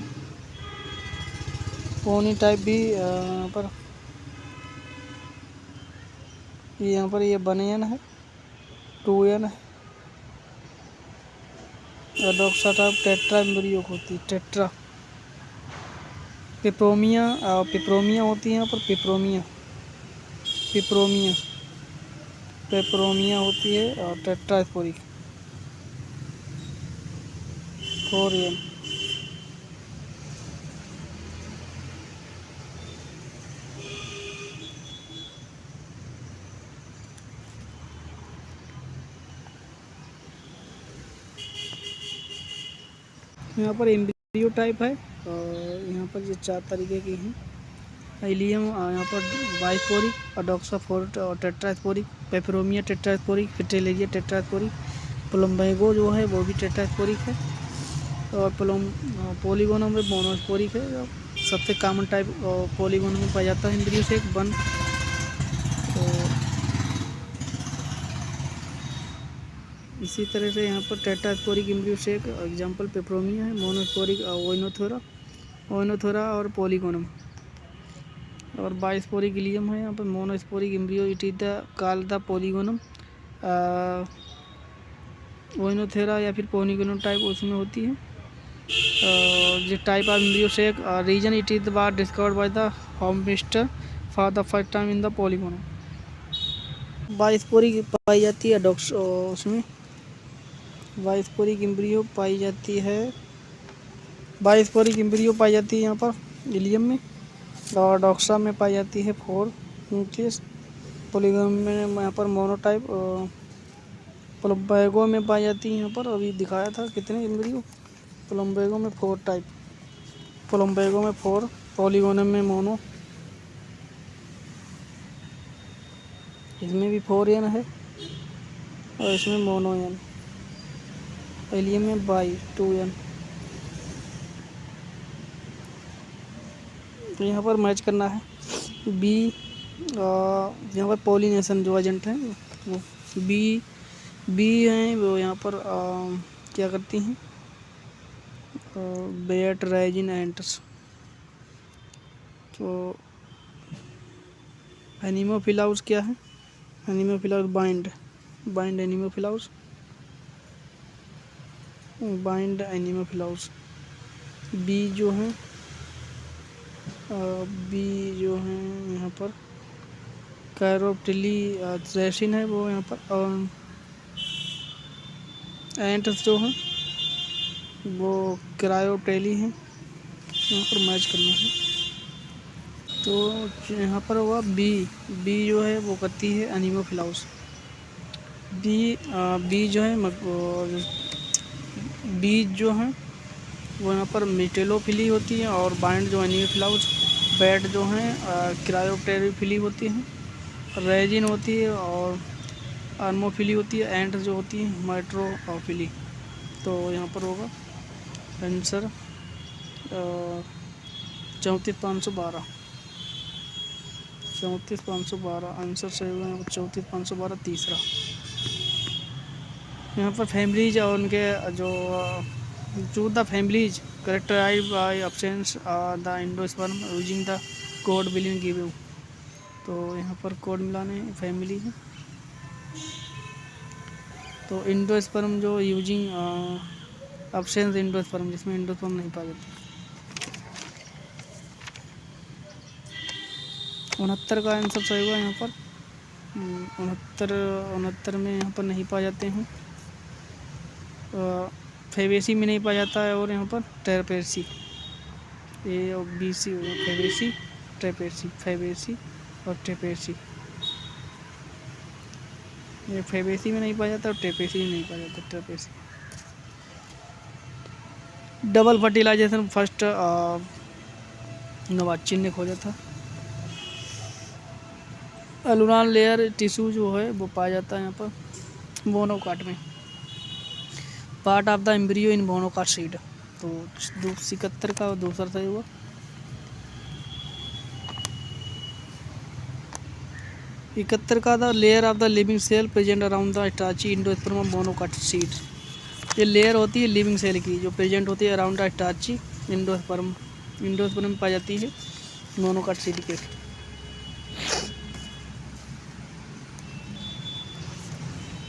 Speaker 1: पोनी टाइप भी यहाँ पर, यहाँ पर ये 1n है, 2n है, डॉक्सा टाइप टेट्रा एम्ब्रियो होती है, टेट्रा। पिप्रोमिया, पिप्रोमिया होती है यहाँ पर, पिप्रोमिया, पिप्रोमिया, पेप्रोमिया होती है, और टेट्रास्पोरिक 4n। यहाँ पर एम्ब्रियो टाइप है और यहाँ पर ये 4 तरीके की हैं। इलियम यहाँ पर बाइस्पोरिक, अडोक्सा टेट्रास्पोरिक, पेपरोमिया टेट्रास्पोरिक, फ्रिटिलिया टेट्रास्पोरिक, प्लम्बेगो जो है वो भी टेट्रास्पोरिक है और पोलीगोनम में मोनोस्पोरिक है। सबसे कॉमन टाइप पोलीगोनम में पाया जाता है एम्ब्रियो से एक बन। तो इसी तरह से यहाँ पर टेट्रास्पोरिक एम्ब्रियो से एक एग्जाम्पल पेपरोमिया है, मोनोस्पोरिक ओइनोथोरा और पोलीगोनम, और बाइस्पोरिक इलियम है। यहाँ पर monosporic embryo it is the called the Polygonum Oenothera या फिर पोलीगोनम टाइप उसमें होती है। The type of embryo sac region it is was discovered by the homemister for the first time in the polygon। बाइस्पोरिक पाई जाती है उसमें बाइस्पोरिक एम्ब्रियो पाई जाती है, बाइस्पोरिक एम्ब्रियो पाई जाती है यहाँ पर इलियम में, और डॉक्सा में पाई जाती है 4 न्यूक्लियस, पोलीगोन में यहाँ पर मोनोटाइप, प्लम्बेगो में पाई जाती है यहाँ पर अभी दिखाया था कितने एम्ब्रियो, प्लम्बेगो में 4 टाइप, प्लम्बेगो में 4, पोलीगोनम में मोनो, इसमें भी 4 एन है और इसमें मोनो एन, इलियम में बाई 2 एन। तो यहाँ पर मैच करना है बी, यहाँ पर पोलिनेशन जो एजेंट हैं वो बी हैं, वो यहाँ पर क्या करती हैं, बेट रेजिन एंटर्स। तो एनीमोफिलाउस क्या है, एनीमोफिलाउस बाइंड एनीमोफिलाउस, बाइंड एनीमोफिलाउस। बी जो है यहाँ पर कैरोप्टिली रेसिन है वो यहाँ पर, और एंट्स जो है वो क्रायोटेली है, यहाँ पर मैच करना है। तो यहाँ पर हुआ बी जो है वो करती है एनीमोफिलाउस, बी जो है बी जो है वो यहाँ पर मेटेलोफिली होती है, और बाइंड जो एनीमोफिलाउस, बैट जो है क्रायोटेरिफिली होती है, रेजिन होती है और आर्मोफिली होती है, एंट जो होती है माइट्रोफिली। तो यहाँ पर होगा आंसर 34,512 आंसर सही होगा यहाँ पर 34,512 तीसरा। यहाँ पर फैमिलीज और उनके जो the families characterised by absence the endosperm using the code billion give. तो यहाँ पर कोड मिलाने फैमिली है, तो एंडोस्पर्म जो यूजिंग एब्सेंस एंडोस्पर्म, जिसमें एंडोस्पर्म नहीं पाया जाता। 69 का आंसर सही होगा यहाँ पर, 69 में यहाँ पर नहीं पाए जाते हैं, फेबेसी में नहीं पाया जाता है, और यहाँ पर ट्रेपेसी, ए और बी सी हो गया, फेबेसी और ट्रेपेसी। ये फेबेसी में नहीं पाया जाता और ट्रेपेसी में नहीं पाया जाता। ट्रेपेसी डबल फर्टिलाइजेशन फर्स्ट नवाचिन ने खोजा था। एलुनार लेयर टिश्यू जो है वो पाया जाता है यहाँ पर मोनोकाट में, part of the embryo in monocot seed. तो 71 का दूसरा सही हुआ। इकहत्तर का the layer of the living cell present around the starchy endosperm monocot seed. ये लेयर होती है लिविंग सेल की जो प्रेजेंट होती है अराउंड द स्टार्ची एंडोस्पर्म में पाई जाती है मोनोकाट सीड के।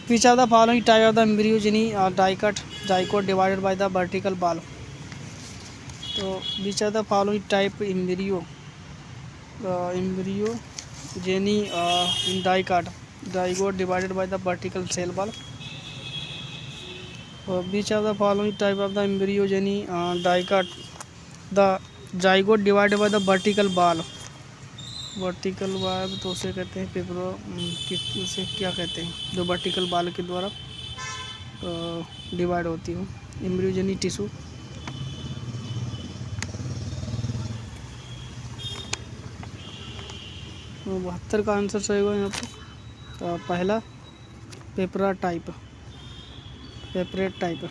Speaker 1: Which of the following type of the embryogeny are dicote divided by the vertical ball? तो which of the following type embryogeny in dicote divided by the vertical cell ball? Which of the following type of the embryogeny zygote divided by the vertical ball? Vertical बाल तो उसे कहते हैं पेपरो, उसे क्या कहते हैं जो वर्टिकल बाल के द्वारा डिवाइड होती हो एम्ब्रियोजेनिक टिश्यू। 72 का आंसर सही होगा यहाँ पर। तो पहला Peperomia type, Peperomia type.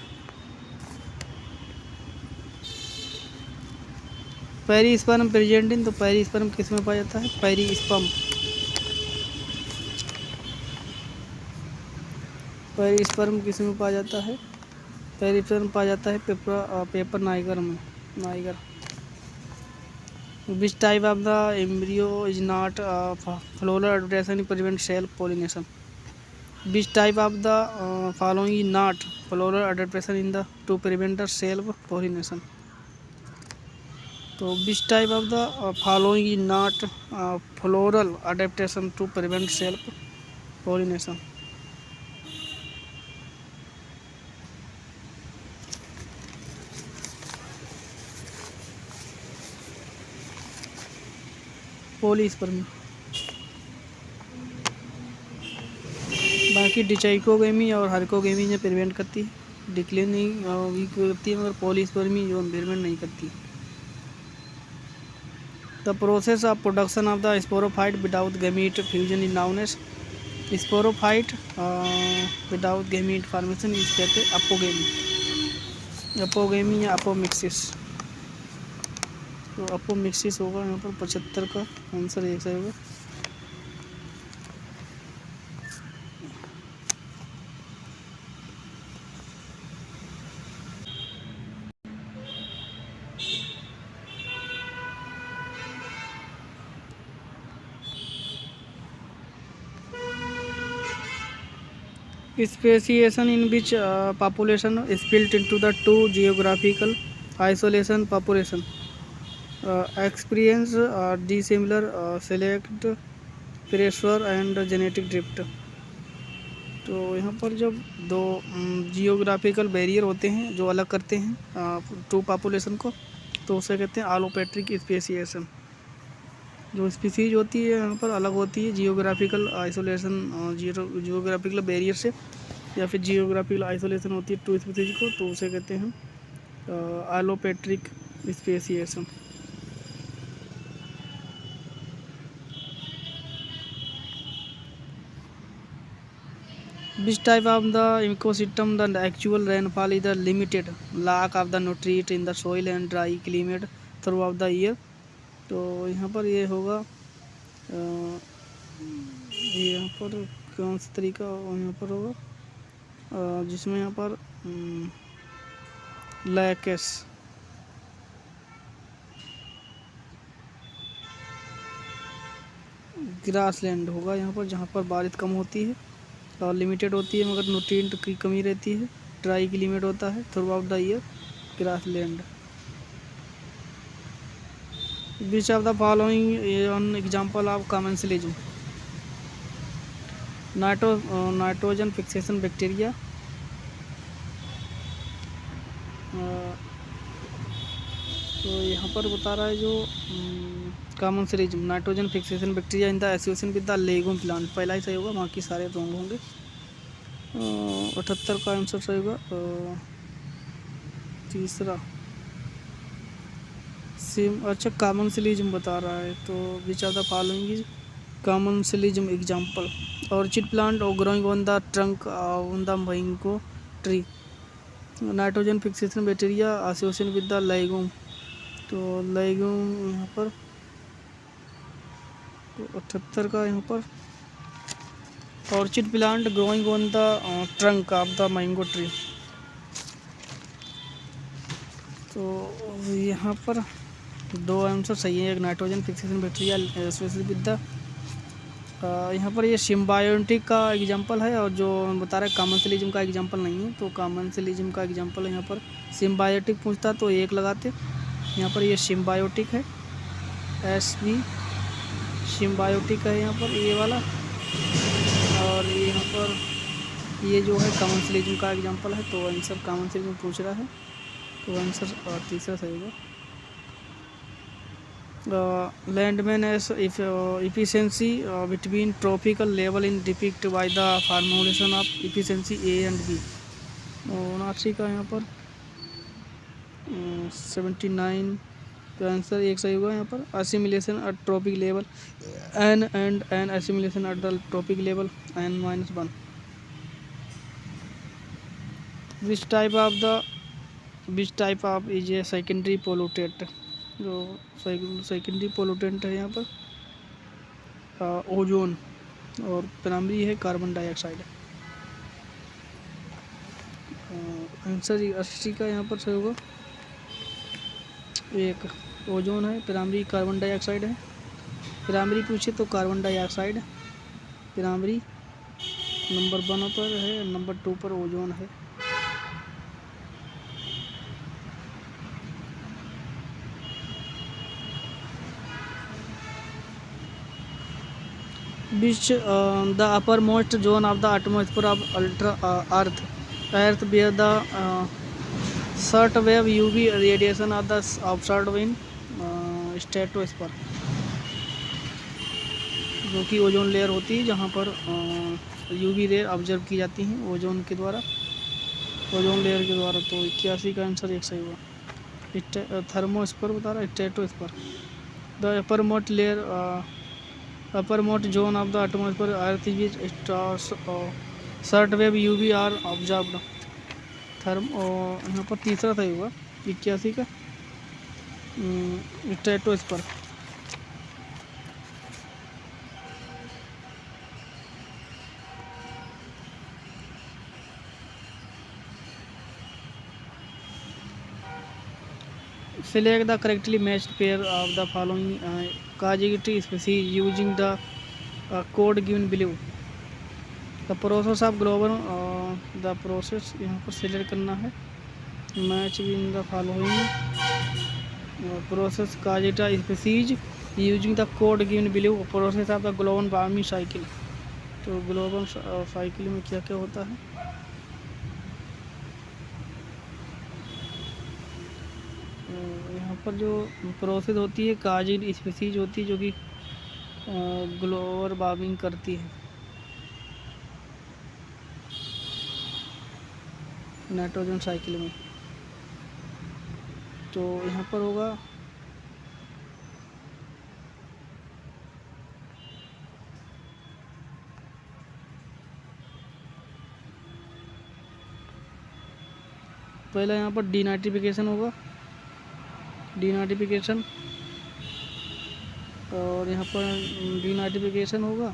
Speaker 1: Perisperm present in, तो पेरिस्पर्म किस में पाया जाता है? पेरिस्पर्म, पेरिस्पर्म किस में पाया जाता है? पेरिस्पर्म पाया जाता है पेपर नाइगर में, nigrum. Which type of the embryo is not floral adulteration prevent self pollination? Which type of the following is not floral adulteration in the to prevent the self pollination? तो which type of the following is not floral adaptation to prevent self pollination? Polyspermy. बाकी डिचाइकोगेमी और हार्कोगेमी ने प्रिवेंट करती है, डिक्लेयर नहीं वीक करती है, मगर पॉलीस्पर्मी जो प्रिवेंट नहीं करती। The process of production of the sporophyte without gamete fusion is known as? Sporophyte without gamete formation is कहते हैं अपोगेमी, अपोगेमी या अपोमिक्सिस। तो अपोमिक्सिस होगा यहाँ पर 75 का आंसर एक सही होगा। Speciation in which population is split into the two geographical isolation population experience dissimilar select pressure and genetic drift। तो यहाँ पर जब दो जियोग्राफिकल बैरियर होते हैं जो अलग करते हैं टू पॉपुलेशन को, तो उसे कहते हैं आलोपेट्रिक स्पेसिएशन। जो स्पीसीज होती है यहाँ पर अलग होती है जियोग्राफिकल आइसोलेशन, जियोग्राफिकल बैरियर से, या फिर जियोग्राफिकल आइसोलेशन होती है टू स्पीसीज को, तो उसे कहते हैं आलोपेट्रिक speciation. Which type of the ecosystem the actual rainfall is the limited lack of the nutrient in the soil and dry climate throughout the year? तो यहाँ पर ये होगा यहाँ पर कौन सा तरीका यहाँ पर होगा जिसमें यहाँ पर लैकेस, ग्रासलैंड होगा यहाँ पर, जहाँ पर बारिश कम होती है और लिमिटेड होती है मगर न्यूट्रिएंट की कमी रहती है, ड्राई क्लाइमेट होता है throughout the year, grassland. Which of the following an example of commensalism? Nitrogen fixation bacteria, तो यहाँ पर बता रहा है जो commensalism, nitrogen fixation bacteria in the association with the legume plant. पहला ही सही होगा, बाकी सारे रॉन्ग होंगे। 78 का आंसर सही होगा। तीसरा सेम, अच्छा कमेंसलिज्म बता रहा है, तो which of the following is commensalism example? Orchid plant are growing on the trunk on the mango tree. Nitrogen fixation bacteria association with the legume, तो लेगूम यहाँ पर, तो 78 का यहाँ पर orchid plant growing on the trunk of the mango tree. तो यहाँ पर दो आंसर सही है, एक nitrogen fixation bacteria associated with the, यहाँ पर ये सिम्बायोटिक का एग्जांपल है, और जो बता रहा है कमेंसलिज्म का एग्जांपल नहीं है। तो कमेंसलिज्म का एग्जांपल यहाँ पर सिम्बायोटिक पूछता तो एक लगाते, यहाँ पर ये सिम्बायोटिक है, SB सिम्बायोटिक है यहाँ पर ये वाला, और यहाँ पर ये जो है कमेंसलिज्म का एग्जांपल है। तो आंसर कमेंसलिज्म पूछ रहा है, तो आंसर तीसरा सही होगा। LAN MAN efficiency between tropical level in depict by the formulation of efficiency A and B। 79 का यहाँ पर 79 तो आंसर एक सही होगा यहाँ पर। Assimilation at trophic level N and N assimilation at the trophic level n-1। Which type of is a secondary pollutant. जो सेकेंडरी पोलूटेंट है यहाँ पर ओजोन, और प्राइमरी है कार्बन डाइऑक्साइड। आंसर 80 का यहाँ पर सही होगा। एक ओजोन है, प्राइमरी कार्बन डाइऑक्साइड है। प्राइमरी पूछे तो कार्बन डाइऑक्साइड प्राइमरी नंबर 1 पर है, नंबर 2 पर ओजोन है। Which the uppermost zone of the atmosphere of Earth where the short wave UV radiation of the observed in stratosphere, जो कि ओजोन लेयर होती है जहाँ पर यूवी रे ऑब्जर्व की जाती हैं ओजोन के द्वारा, ओजोन लेयर के द्वारा। तो 81 का आंसर एक सही हुआ। थर्मोस्फीयर बता रहा है, stratosphere. The uppermost layer uppermost zone of the atmosphere Earth is short wave UV are observed। यहाँ पर तीसरा सही हुआ 81 का, stratosphere. Select the correctly matched pair of the following causative species using the code given below। The process of global the process यहाँ पर select करना है। Match in the following process causative species using the code given below। Process of the global warming cycle. तो ग्लोबल साइकिल में क्या क्या होता है। यहाँ पर जो प्रोसेस होती है काजिल स्पीसीज होती है जो कि ग्लोबल वार्मिंग करती है। नाइट्रोजन साइकिल में तो यहाँ पर होगा पहला यहाँ पर डीनाइट्रिफिकेशन होगा, डीनाइट्रिफिकेशन, और यहाँ पर डीनाइट्रिफिकेशन होगा।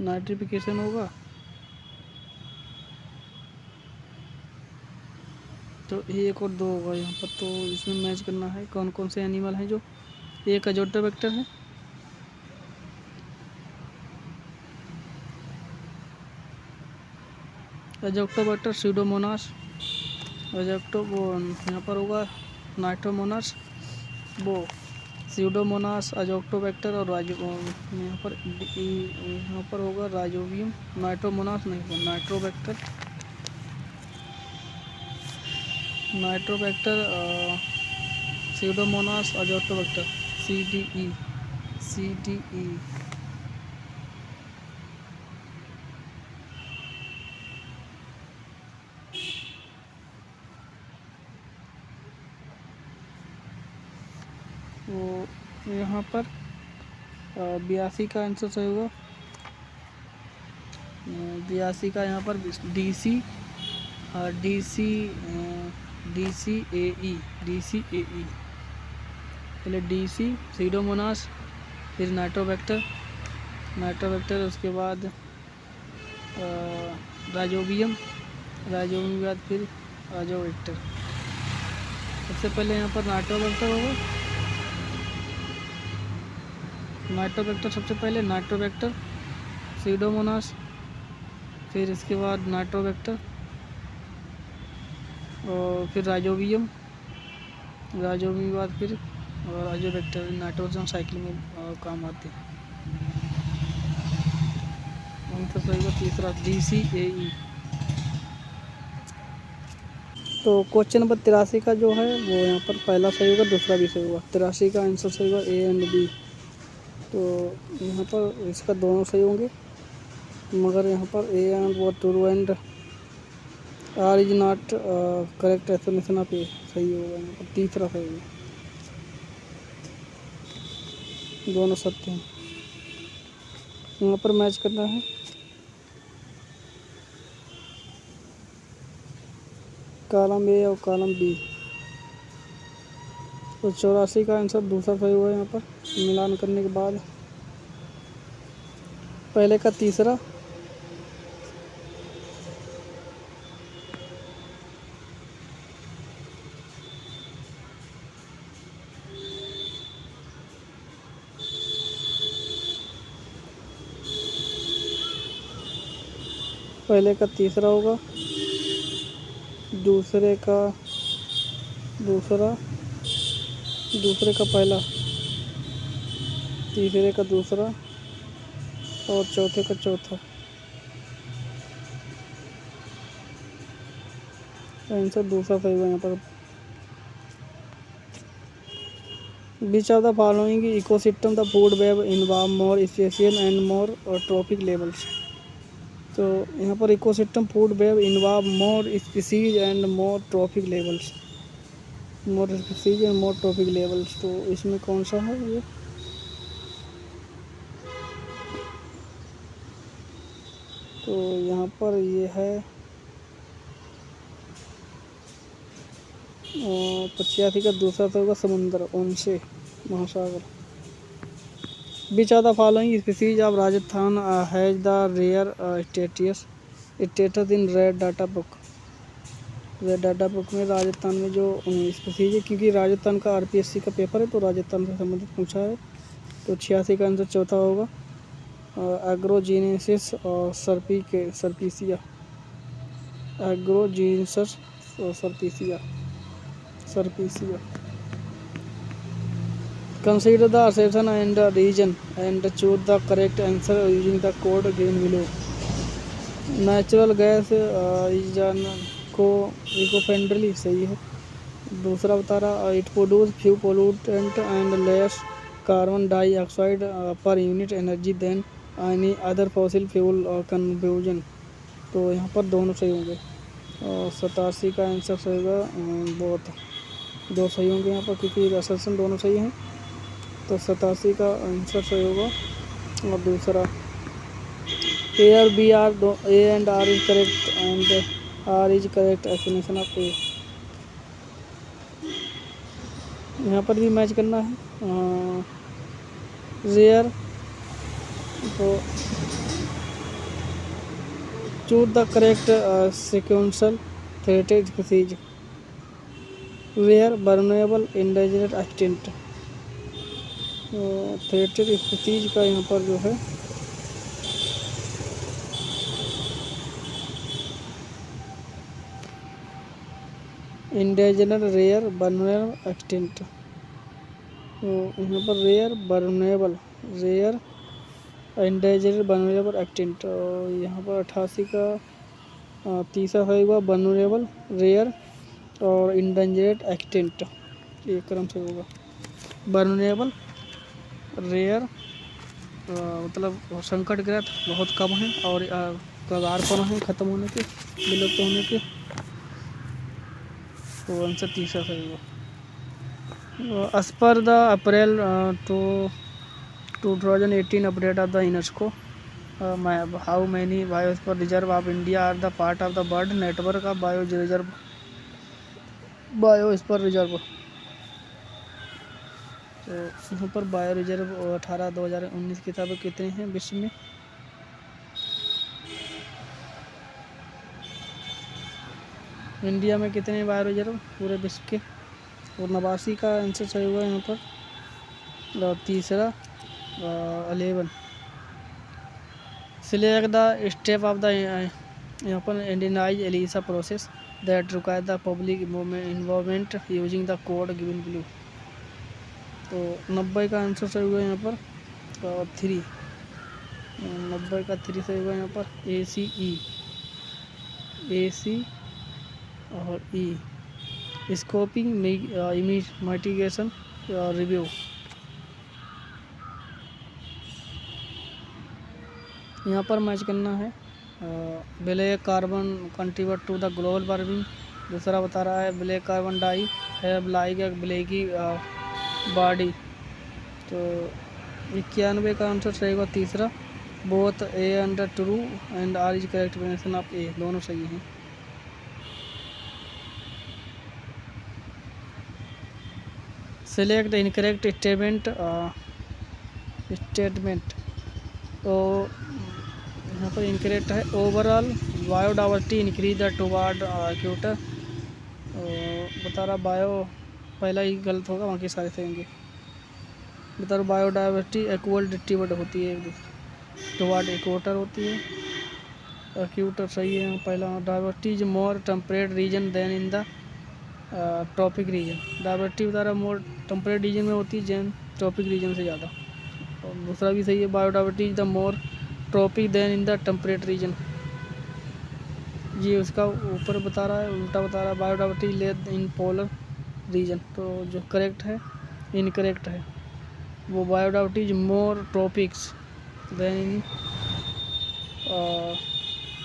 Speaker 1: नाइट्रिफिकेशन होगा। तो एक और 2 होगा यहाँ पर। तो इसमें मैच करना है कौन कौन से एनिमल हैं। जो एक अजोटोबैक्टर है, अजोटोबैक्टर स्यूडोमोनास, वो यहाँ पर होगा नाइट्रोमोनास, वो स्यूडोमोनास, अजोटोबैक्टर और यहाँ पर होगा राइजोबियम। नाइट्रोमोनास नहीं होगा, नाइट्रोबैक्टर, स्यूडोमोनास, अजोटोबैक्टर, CDE। वो यहाँ पर 82 का आंसर सही होगा। 82 का यहाँ पर DCAE। पहले DC सीडोमोनास, फिर नाइट्रोबैक्टर, उसके बाद राइजोबियम के बाद फिर अजोबैक्टर। सबसे पहले यहाँ पर नाइट्रोबैक्टर होगा, सबसे पहले नाइट्रोबैक्टर, सीडोमोनास, फिर इसके बाद नाइट्रोबैक्टर, और फिर राइजोबियम के बाद फिर अजोबैक्टर। नाइट्रोजन साइकिल में काम आते हैं। आंसर सही होगा तीसरा DCAE। तो क्वेश्चन नंबर 83 का जो है वो यहाँ पर पहला सही होगा, दूसरा भी सही होगा। 83 का आंसर सही होगा A एंड B। तो यहाँ पर इसका दोनों सही होंगे, मगर यहाँ पर ए एंड वो true and R is not correct explanation of A सही होगा। यहाँ पर तीसरा सही होगा, दोनों सत्य हैं। यहाँ पर मैच करना है कॉलम ए और कॉलम बी। तो 84 का आंसर दूसरा सही हुआ। यहाँ पर मिलान करने के बाद पहले का तीसरा, पहले का तीसरा होगा, दूसरे का दूसरा, दूसरे का पहला, तीसरे का दूसरा और चौथे का चौथा। आंसर दूसरा सही हुआ। यहाँ पर which of the following ecosystem the food web involve more special and more trophic levels. तो यहाँ पर ecosystem food web involve more species and more trophic levels, more species and more trophic levels. तो इसमें कौन सा है ये? तो यहाँ पर ये है 85 का दूसरा तो होगा समुद्र, उनसे महासागर। Which of the following species of Rajasthan has the rare status in red data book. Red data book में राजस्थान में जो स्पीसीज है, क्योंकि राजस्थान का आरपीएससी का पेपर है तो राजस्थान से संबंधित पूछा है। तो 86 का आंसर चौथा होगा एग्रोजीनेसिस और सर्पीसिया, एग्रोजीनेसिस और सर्पीसिया। Consider the assertion and the reason and choose the correct answer using the code given below. Natural gas is eco-friendly, सही है। दूसरा बता रहा it produce few pollutant and less carbon dioxide per unit energy than any other fossil fuel combustion। तो यहाँ पर दोनों सही होंगे। 87 का आंसर सही होगा, बहुत दो सही होंगे यहाँ पर क्योंकि असर्शन दोनों सही हैं। तो 87 का आंसर सही होगा। और दूसरा ए और बी आर दो, A and R is correct and R is correct explanation of A. यहाँ पर भी मैच करना है रेयर। तो choose the correct sequential threatened species, rare, vulnerable, endangered, extinct. Threatened species का यहाँ पर जो है इंडेंजर्ड, रेयर, वल्नरेबल, एक्सटिंक्ट। तो यहाँ पर rare, vulnerable, rare, endangered, vulnerable, extinct. और यहाँ पर 88 का तीसरा सही हुआ, वल्नरेबल, रेयर और इंडेंजर्ड, एक्सटिंक्ट। ये क्रम से होगा वल्नरेबल, रेयर मतलब संकटग्रस्त बहुत कम है और कगार पर हैं ख़त्म होने के, विलुप्त होने के। तो आंसर तीसरा सही होगा। As per the April 2018 update of the UNESCO, how many biosphere reserve of India are the part of the world network of biosphere reserve. तो यहाँ पर बायो रिजर्व 18/2019 के हिसाब से कितने हैं विश्व में? इंडिया में कितने बायो रिजर्व पूरे विश्व के? और 89 का आंसर सही हुआ यहाँ पर। और तीसरा 11। Select the step of the यहाँ पर Indianise ELISA process that require the public involvement using the code given below. तो 90 का आंसर सही हुआ यहाँ पर। 3 90 का 3 सही हुआ यहाँ पर। AC और E स्कोपिंग मिटिगेशन रिव्यू। यहाँ पर मैच करना है black carbon contribute to the global warming. दूसरा बता रहा है black carbon dye have like a blacky body. तो 91 का आंसर सही होगा तीसरा। Both A and true and R is correct explanation of A, दोनों सही हैं। Select incorrect statement. तो यहाँ पर इनकरेक्ट है overall biodiversity increase the toward equator. बता रहा बायो पहला ही गलत होगा, बाकी सारे सही होंगे। बता रहा बायोडाइवर्सिटी इक्वल डिस्ट्रीब्यूट होती है, टुवर्ड इक्वेटर होती है। इक्वेटर सही है पहला। Diversity is more temperate region than in the tropic region. Diversity बता रहा मोर टेम्परेट रीजन में होती है जैन ट्रॉपिक रीजन से ज़्यादा। और दूसरा भी सही है biodiversity is the more tropic than in the temperate region. ये उसका ऊपर बता रहा है, उल्टा बता रहा है biodiversity less in polar region. तो जो करेक्ट है इनकरेक्ट है, वो biodiversity is more tropics than in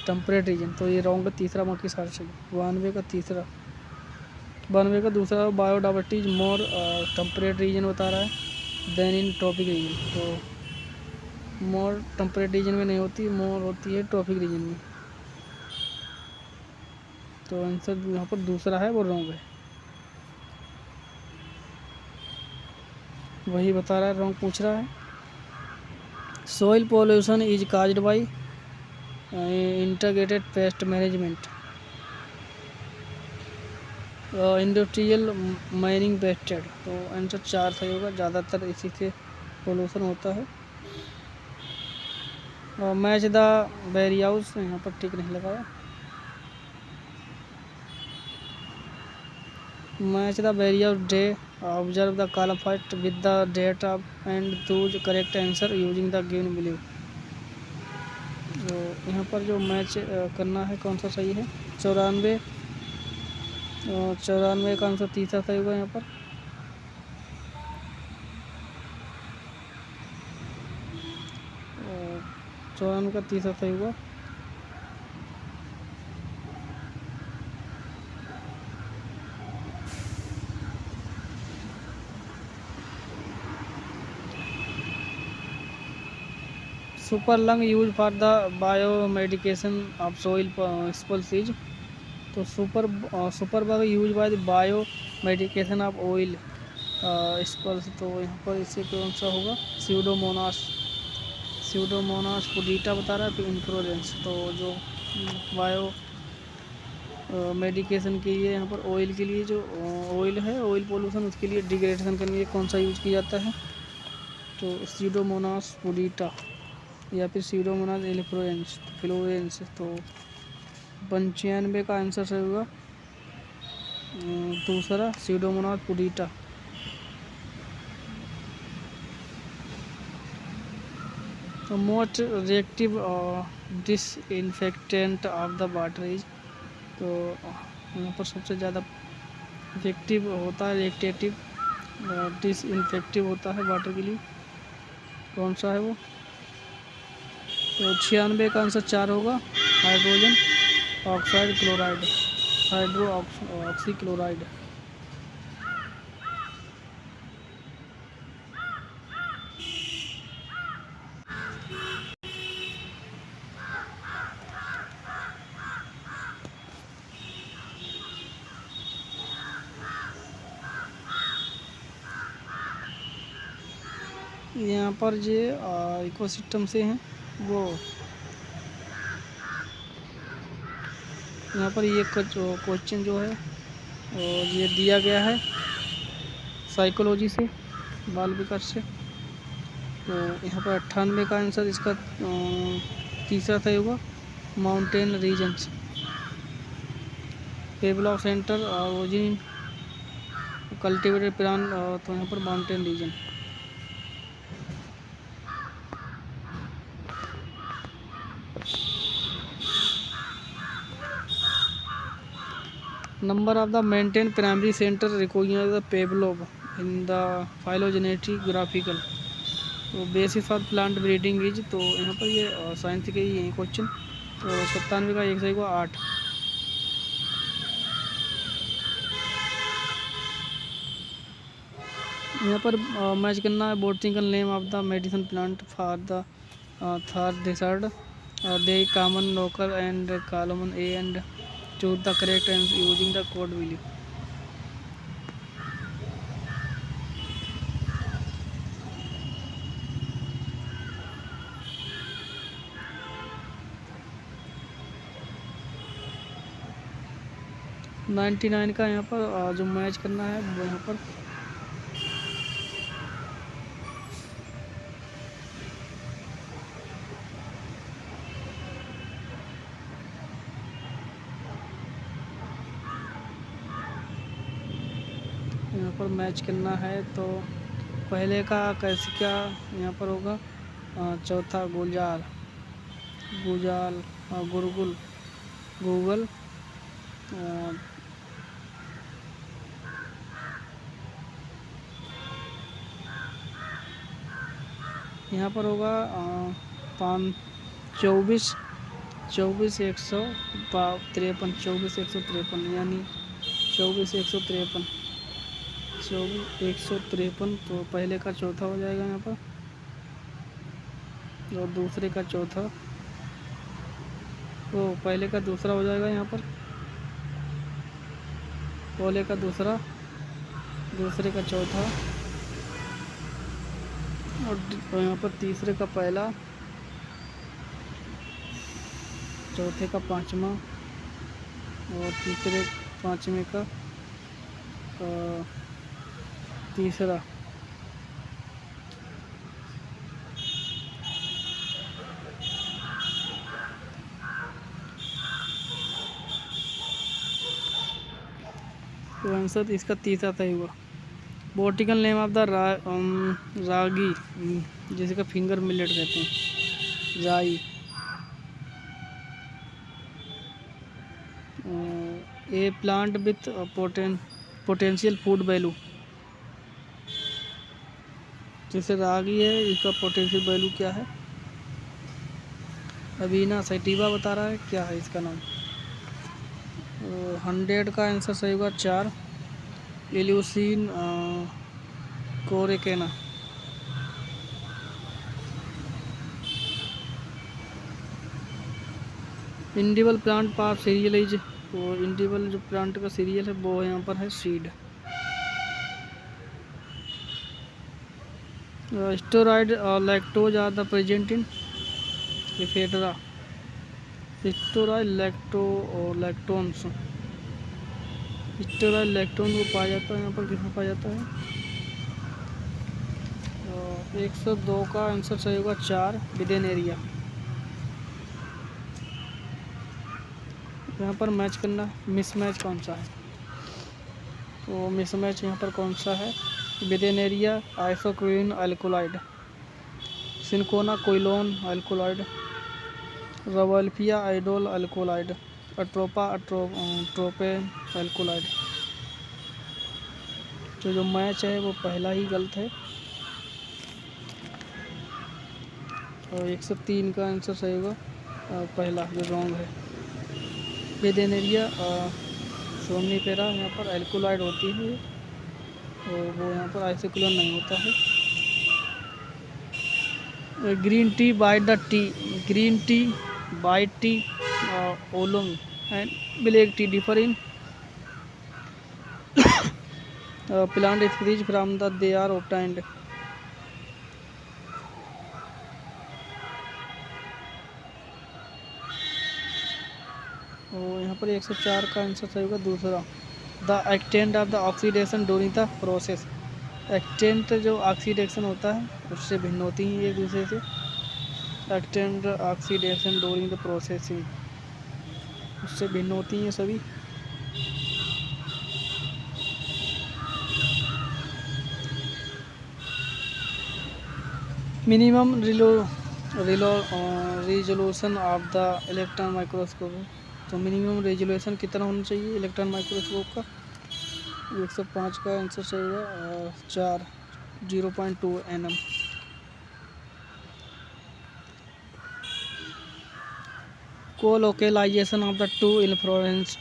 Speaker 1: temperate region. तो ये रॉन्ग है तीसरा, बाकी सारे सही। 92 का दूसरा biodiversity is more temperate reason बता रहा है देन इन ट्रॉपिक रीजन। तो मोर टेम्परेट रीजन में नहीं होती, मोर होती है ट्रॉपिक रीजन में। तो आंसर यहाँ पर दूसरा है वो रॉन्ग है, वही बता रहा है रॉन्ग पूछ रहा है। Soil pollution is caused by integrated pest management industrial mining wasted. तो आंसर 4 सही होगा, ज़्यादातर इसी से पोल्यूशन होता है। मैच द वेरी हाउस यहाँ पर ठीक नहीं लगाया। Match the very house day observe the column first with the date of and choose correct answer using the given value. तो यहाँ पर जो मैच करना है कौन सा सही है? 94 का आंसर तीसरा सही होगा यहाँ पर। और 94 का तीसरा सही हुआ। Super lung use for the biomedication of soil spills. तो superbug use by the bio medication of oil spills. तो यहाँ पर इससे कौन सा होगा? स्यूडोमोनास पुडीटा बता रहा है फिर इन्फ्लोरेंस। तो जो बायो मेडिकेशन के लिए यहाँ पर ऑयल के लिए जो ऑयल है ऑयल पोल्यूशन उसके लिए डिग्रेडेशन करने के लिए कौन सा यूज किया जाता है? तो स्यूडोमोनास पुडीटा या फिर स्यूडोमोनास फ्लोरेंस। तो 95 का आंसर सही होगा दूसरा स्यूडोमोनास पुडीटा। तो most reactive disinfectant of the water is. तो यहाँ पर सबसे ज़्यादा इफेक्टिव होता है रिएक्टेटिव डिसइंफेक्टिव होता है वाटर के लिए, कौन सा है वो? तो 96 का आंसर 4 होगा hydrogen oxide chloride, hydro oxy chloride. यहाँ पर ये इकोसिस्टम से हैं वो। यहाँ पर ये क्वेश्चन जो है और ये दिया गया है साइकोलॉजी से, बाल विकास से। तो यहाँ पर 98 का आंसर इसका तीसरा सही होगा माउंटेन रीजन्स। पेबलॉक सेंटर ओरिजिन कल्टिवेटेड प्लांट। तो यहाँ पर mountain region. Number of the maintained primary center recognize the Pavlov in the phylogenetic graphical। तो basis of plant breeding is, तो यहाँ पर ये साइंस के ही हैं क्वेश्चन। तो 97 का एक सही को 8। यहाँ पर मैच करना है botanical name of the medicine plant for the third desired they common local and column A and choose the correct answer using the code value. Ninety nine का यहाँ पर जो मैच करना है वो यहाँ पर मैच करना है। तो पहले का कैसे क्या यहाँ पर होगा, चौथा गुलजार, गुजाल, गुरगुल, गूगल, यहाँ पर होगा 24, 153, 24 153, यानी 24 153, 24 153। तो पहले का चौथा हो जाएगा यहाँ पर, और दूसरे का चौथा, तो पहले का दूसरा हो जाएगा यहाँ पर, पहले का दूसरा, दूसरे का चौथा, और यहाँ पर तीसरे का पहला, चौथे का पांचवा, और तीसरे पांचवें का तीसरा। तो आंसर इसका तीसरा सही हुआ। Botanical name of the ragi, जिसका फिंगर मिलेट कहते हैं, राई। A plant with potential food value, जैसे रागी है, इसका पोटेंशियल वैल्यू क्या है? अवीना सैटिवा बता रहा है, क्या है इसका नाम? 100 का आंसर सही होगा 4। एल्यूसिन कोरेकेना। इंडिवल प्लांट पाप सीरियलाइज, तो इंडिवल जो प्लांट का सीरियल है वो यहाँ पर है seed. Steroid lactose are the present in Ephedra. Steroid lactones, steroid lactone को पाया जाता है यहाँ पर, किसमें पाया जाता है? 102 का आंसर सही होगा 4। विदेनेरिया। यहाँ पर मैच करना, मिस मैच कौन सा है? तो मिस मैच यहाँ पर कौन सा है? विदेनेरिया isoquinoline alkaloid, Cinchona quinoline alkaloid, Rauwolfia indole alkaloid, Atropa tropane alkaloid. तो जो मैच है वो पहला ही गलत है, और 103 का आंसर सही होगा पहला, जो रॉन्ग है। विदेनेरिया सोमनीफेरा यहाँ पर अल्कोलाइड होती है, और वो यहाँ पर आइसोक्लोन नहीं होता है। Green tea by the tea, green tea by tea oolong and black tea differ in plant species from the they are obtained। और यहाँ पर 104 का आंसर सही होगा दूसरा। The extent of the oxidation during the process, extent जो ऑक्सीडेशन होता है उससे भिन्न होती हैं एक दूसरे से। Extent oxidation during the processing, उससे भिन्न होती हैं सभी। Minimum resolution of the electron microscope, तो मिनिमम रेजोल्यूशन कितना होना चाहिए इलेक्ट्रॉन माइक्रोस्कोप का? 105 का आंसर सही होगा 4, 0.2 nm। Co-localization of the two inflorescence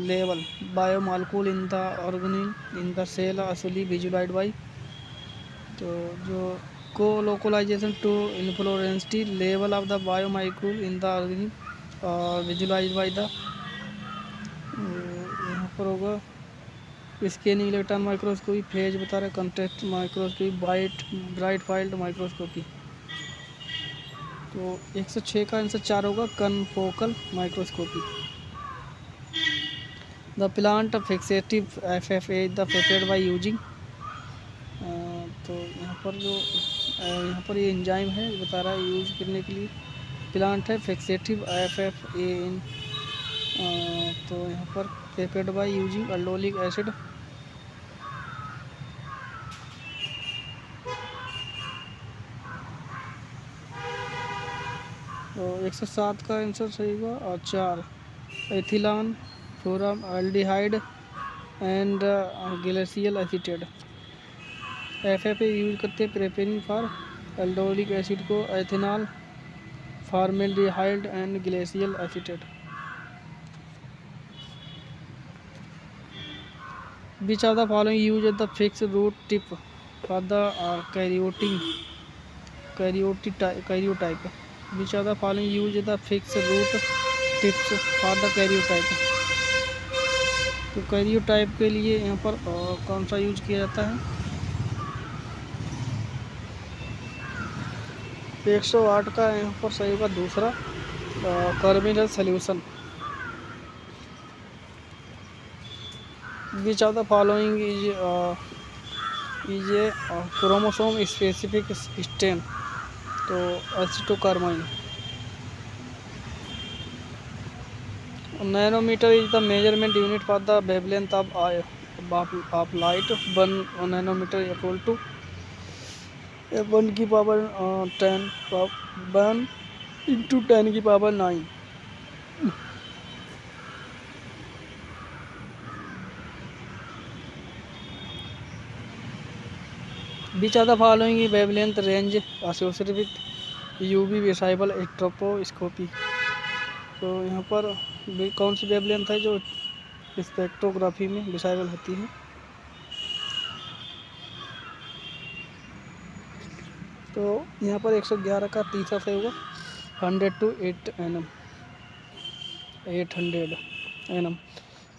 Speaker 1: level biomolecule in the organelle in the cell actually visualized by तो जो co-localization to inflorescence level of the biomolecule in the organelle visualized by the यहाँ पर होगा स्कैनिंग इलेक्ट्रॉन माइक्रोस्कोपी फेज बता रहा है contest microscopy bright field microscopy. तो 106 का आंसर 4 होगा confocal microscopy. The plant fixative FFA is the prepared by using तो यहाँ पर ये एंजाइम है बता रहा है यूज करने के लिए प्लांट है फिक्सेटिव FFA इन तो यहाँ पर prepared by using aldolic acid. तो 107 का आंसर सही हुआ और 4 एथिलान फ्लोरम aldehyde and glacial acetate. FFA use करते हैं प्रिपेयरिंग फॉर एल्डोलिक एसिड को ethanol formaldehyde and glacial acetate. Which of the following use the fixed root tip for the karyotype? Which of the following use the fixed root tips for the karyotype? तो karyotype के लिए यहाँ पर कौन सा यूज किया जाता है? 108 का यहाँ पर सही होगा दूसरा कर्मिनल solution. Which of the following is a chromosome specific strain? तो acetocarmine. Nanometre is the measurement unit for the wavelength of light. 1 nanometre equal to 1 की पावर 10 1 इंटू 10 की power 9। Which of the following wavelength range associated with UV visible spectroscopy? तो यहाँ पर कौन सी वेवलेंथ है जो स्पेक्ट्रोग्राफी में विजिबल होती है? तो यहाँ पर 111 का तीसरा सही होगा 100 to 800 nm।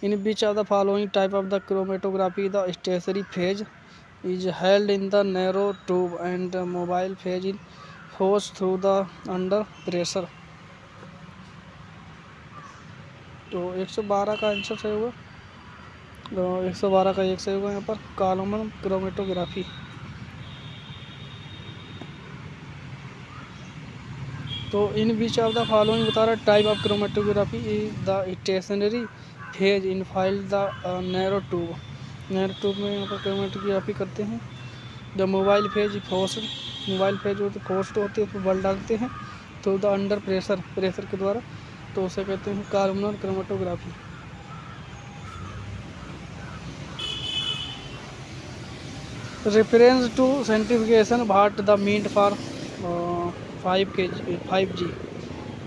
Speaker 1: In which of the following type of the chromatography the stationary phase is held in the narrow tube and the mobile phase is forced through the under pressure? तो 112 का आंसर सही होगा। तो 112 का एक सही होगा यहाँ पर कॉलमन क्रोमेटोग्राफी। तो इन बीच ऑफ द फॉलोइंग बता रहा है type of chromatography is the stationary phase in file the narrow tube. Narrow tube में यहाँ पर क्रोमेटोग्राफी करते हैं। The mobile phase forced mobile phase होती फोर्स्ड होती है, उसमें बल डालते हैं तो द अंडर प्रेशर के द्वारा, तो उसे कहते हैं columnar chromatography. Reference to centrifugation what the mean for 5G।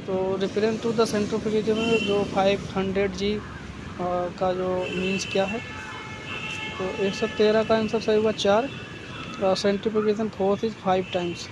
Speaker 1: तो रेफरेंस टू द सेंट्रीफ्यूगेशन जो 500G का जो मीन्स क्या है? तो 113 का आंसर सही हुआ 4 centrifugation force is 5 times.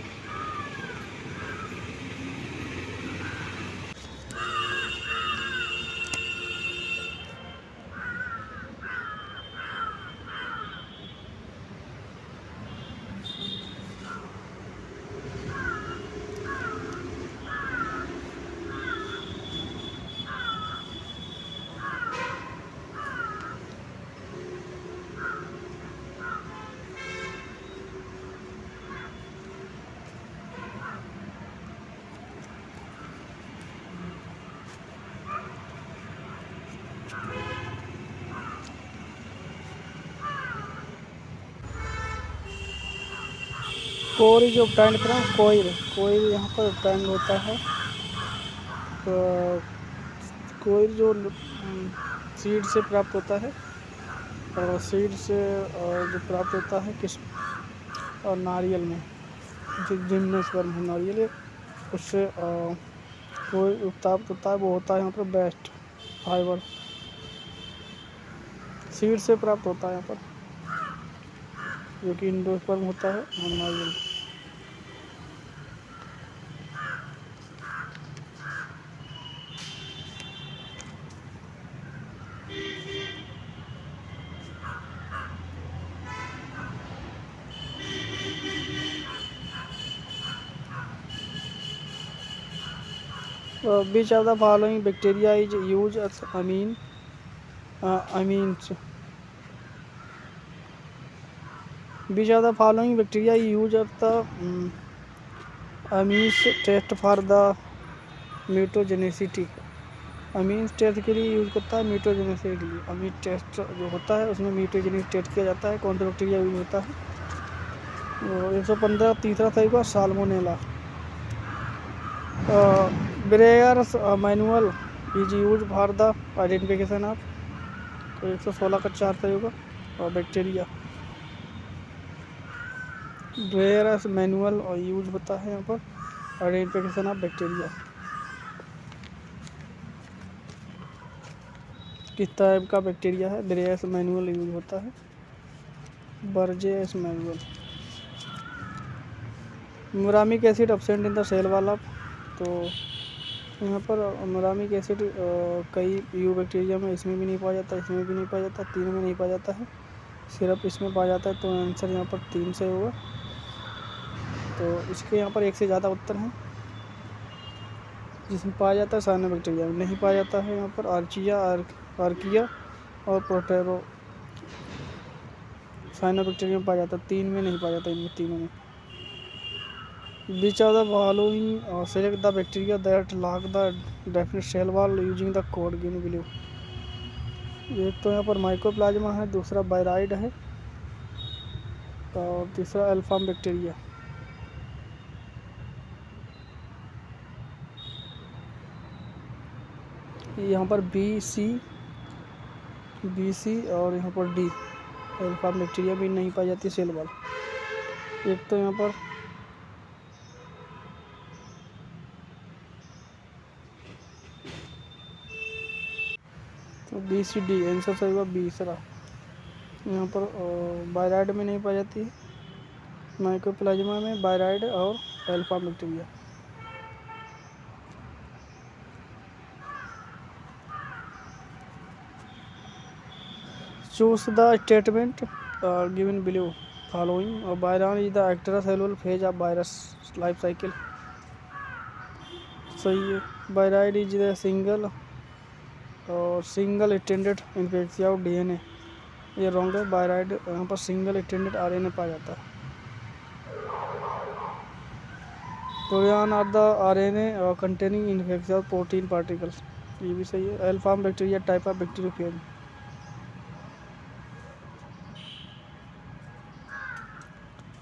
Speaker 1: Core जो ऑब्टेन्ड फ्रॉम कोयल यहाँ पर ऑब्टेन्ड होता है। तो कोयल जो सीड से प्राप्त होता है और सीड से जो प्राप्त होता है किस और नारियल में जो जिम्नोस्पर्म है नारियल उससे कोई उत्पाद होता है वो होता है यहाँ पर बेस्ट फाइबर, सीड से प्राप्त होता है यहाँ पर, जो कि एंडोस्पर्म होता है normal. Which of the following bacteria is used as amines? Which of the following bacteria is used as the amines test for the mutagenicity? अमीन टेस्ट के लिए यूज़ करता है म्यूटोजेनिसिटी के लिए। अमीन टेस्ट जो होता है उसमें म्यूटोजेनिक टेस्ट किया जाता है, कौन सा बैक्टीरिया यूज होता है? 115 तीसरा सही का Salmonella. Bergey's manual is use for the identification of, तो 116 का 4 सही होगा। और बैक्टीरिया ब्रेयर्स मैनुअल और यूज होता है यहाँ पर आइडेंटिफिकेशन ऑफ बैक्टीरिया। किस टाइप का बैक्टीरिया है? ब्रेयर्स मैनुअल यूज होता है, Bergey's manual. Muramic acid absent in the cell wall of, तो यहाँ पर मुरामिक एसिड कई यू बैक्टीरिया में इसमें भी नहीं पाया जाता, इसमें भी नहीं पाया जाता, 3 में नहीं पाया जाता है, सिर्फ इसमें पाया जाता है। तो आंसर यहाँ पर 3 से होगा। तो इसके यहाँ पर एक से ज़्यादा उत्तर हैं। जिसमें पाया जाता है साइनोबैक्टीरिया में नहीं पाया जाता है यहाँ पर आर्चिया, आर्किया और प्रोटेरो। साइनोबैक्टीरिया में पाया जाता है, 3 में नहीं पाया जाता, इनमें तीनों में। Which of the following select the bacteria that lack the definite cell wall using the code given below? एक तो यहाँ पर माइकोप्लाज्मा है, दूसरा बायराइड है और तीसरा अल्फाम बैक्टीरिया। यहाँ पर बी सी और यहाँ पर डी अल्फाम बैक्टीरिया भी नहीं पाई जाती सेल वॉल। एक तो यहाँ पर तो बी सी डी आंसर सही होगा बीसरा। यहाँ पर बायराइड में नहीं पाई जाती है, माइकोप्लाज्मा में बायराइड और alpha bacteria. Choose the statement given below following. Virion is the extracellular phase of virus life cycle, सही है। Viroid is the single standard infectious of DNA, ये रॉन्ग है। बायराइड यहाँ पर सिंगल स्टैंडर्ड आरएनए पाया जाता है। Prion are the RNA containing infectious protein particles, ये भी सही है। अल्फाम बैक्टीरिया टाइप ऑफ बैक्टीरियोफेज,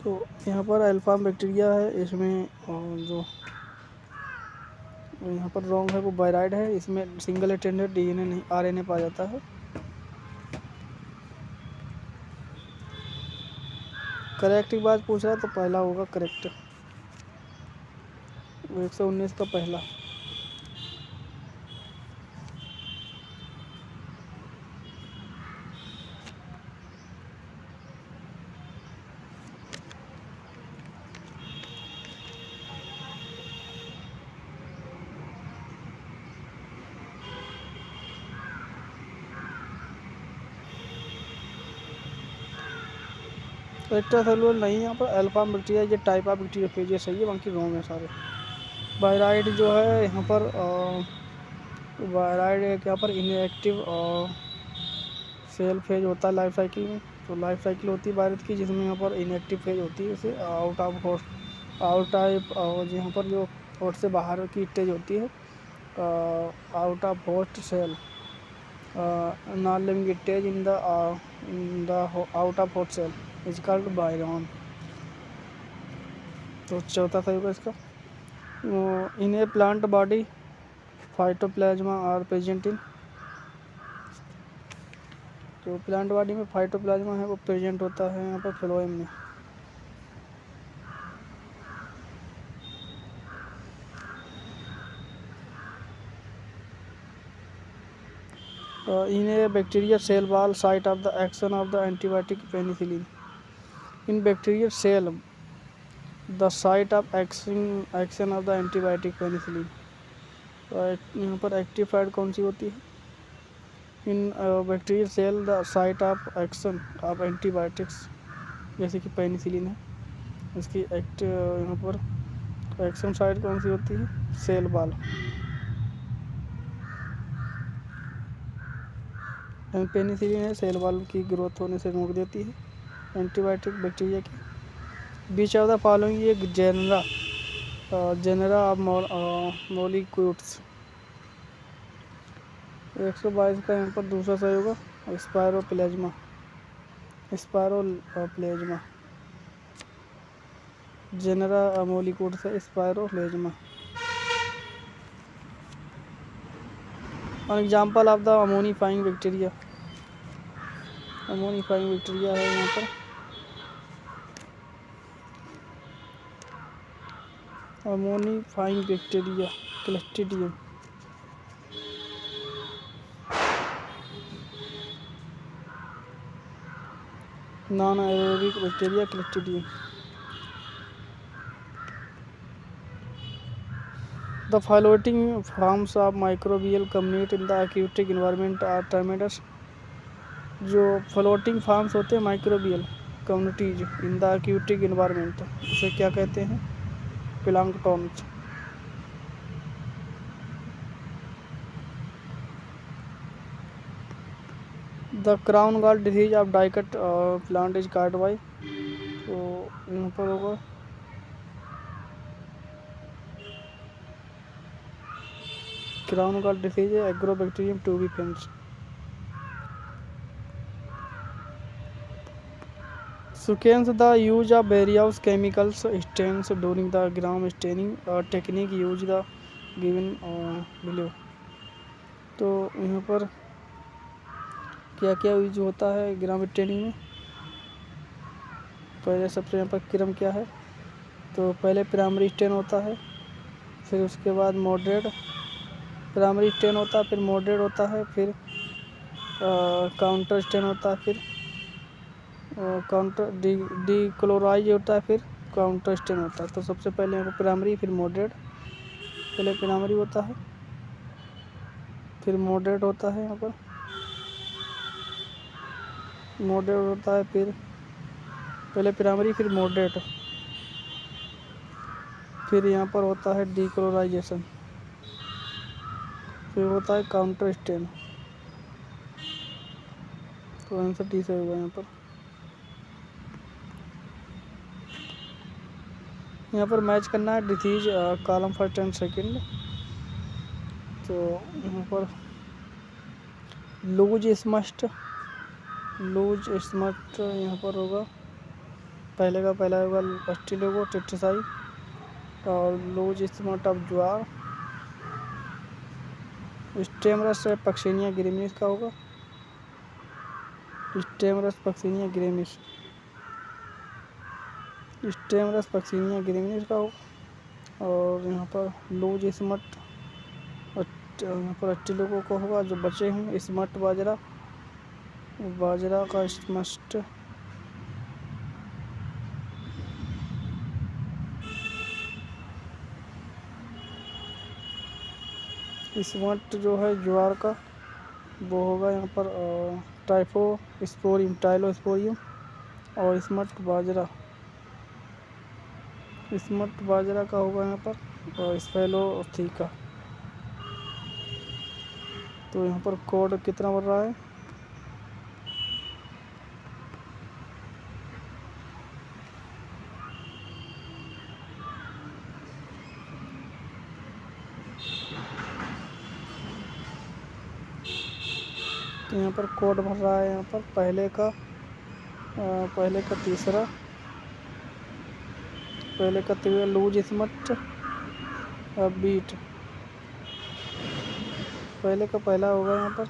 Speaker 1: तो यहाँ पर अल्फाम बैक्टीरिया है, इसमें जो यहाँ पर रॉन्ग है वो बायराइड है, इसमें सिंगल स्टैंडर्ड डीएनए नहीं आरएनए पाया जाता है। करेक्ट की बात पूछ रहा है तो पहला होगा करेक्ट, 119 का पहला। एक्स्ट्रासेलुलर नहीं है यहाँ पर, अल्फाम बैक्टीरिया ये टाइप ऑफ बैक्टीरियोफेज ये सही है, बाकी रॉन्ग है सारे। बायराइड जो है यहाँ पर बायराइड एक यहाँ पर इनएक्टिव सेल फेज होता है लाइफ साइकिल में, तो लाइफ साइकिल होती है वायरस की जिसमें यहाँ पर इनएक्टिव फेज होती है, उसे out of host out type और यहाँ पर जो होस्ट से बाहर की स्टेज होती है out of host cell non living stage in the out of host cell is called virion, तो चौथा सही होगा इसका। In a plant body phytoplasma are present in, तो प्लांट बॉडी में फाइटोप्लाज्मा है वो प्रेजेंट होता है यहाँ पर फ्लोएम में। in a bacterial cell wall site of the action of the antibiotic penicillin. In bacterial cell the site of action of the antibiotic penicillin. यहाँ पर एक्टिव साइट कौन सी होती है? In bacterial cell the site of action of antibiotics, जैसे कि पेनिसिलिन है, इसकी यहाँ पर एक्शन साइट कौन सी होती है? Cell wall. पेनिसिलिन है, सेल वॉल की ग्रोथ होने से रोक देती है एंटीबायोटिक बैक्टीरिया की। बीच ऑफ द फॉलोइंग ये जेनरा ऑफ मोलिक्यूल्स। 122 का यहाँ पर दूसरा सही होगा स्पायरोप्लाज्मा। जेनरा मोलिक्यूल्स है spiroplasma. An example of the ammonifying bacteria है यहाँ पर ammonifying bacteria Clostridium. Non aerobic bacteria Clostridium. The floating forms of microbial community in the aquatic environment are termed। जो फ्लोटिंग फॉर्म्स होते हैं microbial communities in the aquatic environment, उसे क्या कहते हैं? Planktons. The crown gall disease of dicot plant is caused by. तो यहाँ पर होगा क्राउन गॉल डिजीज है Agrobacterium tumefaciens. Sequence the use of various chemicals stains during the gram staining technique use the given below। तो यहाँ पर क्या क्या यूज होता है ग्राम स्टेनिंग में? पहले सबसे यहाँ पर क्रम क्या है? तो पहले प्राइमरी स्टेन होता है, फिर उसके बाद मॉडरेट प्राइमरी स्टेन होता है, फिर मॉडरेट होता है, फिर काउंटर स्टेन होता है, फिर काउंटर डीक्लोराइज होता है, फिर काउंटर स्टेन होता है। तो सबसे पहले यहाँ पर प्राइमरी फिर मॉडरेट, पहले प्राइमरी होता है फिर मॉडरेट होता है, यहाँ पर मॉडरेट होता है, फिर पहले प्राइमरी फिर मॉडरेट, फिर यहाँ पर होता है डीक्लोराइजेशन, फिर होता है काउंटर स्टेन। तो आंसर डी से होगा। यहाँ पर मैच करना है disease column first and second. तो यहाँ पर लूज स्मस्ट यहाँ पर होगा, पहले का पहला होगा अस्टिलोगो टेट्रासाई और loose smut of jowar. Stem rust Puccinia graminis का होगा, स्टेमरस पक्सिनिया ग्रेमिस का होगा। और यहाँ पर लूज स्मट यहाँ पर अस्टिलोगो को होगा। जो बचे हैं स्मट बाजरा का स्मस्ट, स्मट जो है ज्वार का वो होगा यहाँ पर टाइलोस्पोरियम। और स्मट बाजरा का होगा यहाँ पर स्फेलोथीका। तो यहाँ पर कोड कितना बढ़ रहा है? तो यहाँ पर कोड भर रहा है, यहाँ पर पहले का तीसरा लूज स्मट बीट, पहले का पहला होगा यहाँ पर।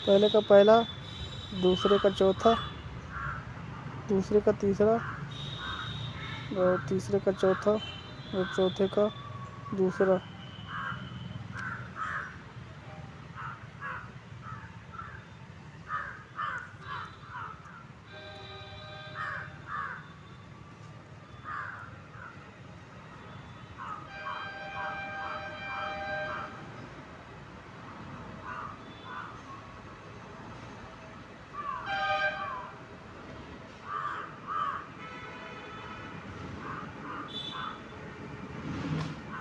Speaker 1: पहले का पहला, दूसरे का चौथा, दूसरे का तीसरा, और तीसरे का चौथा, और चौथे का दूसरा।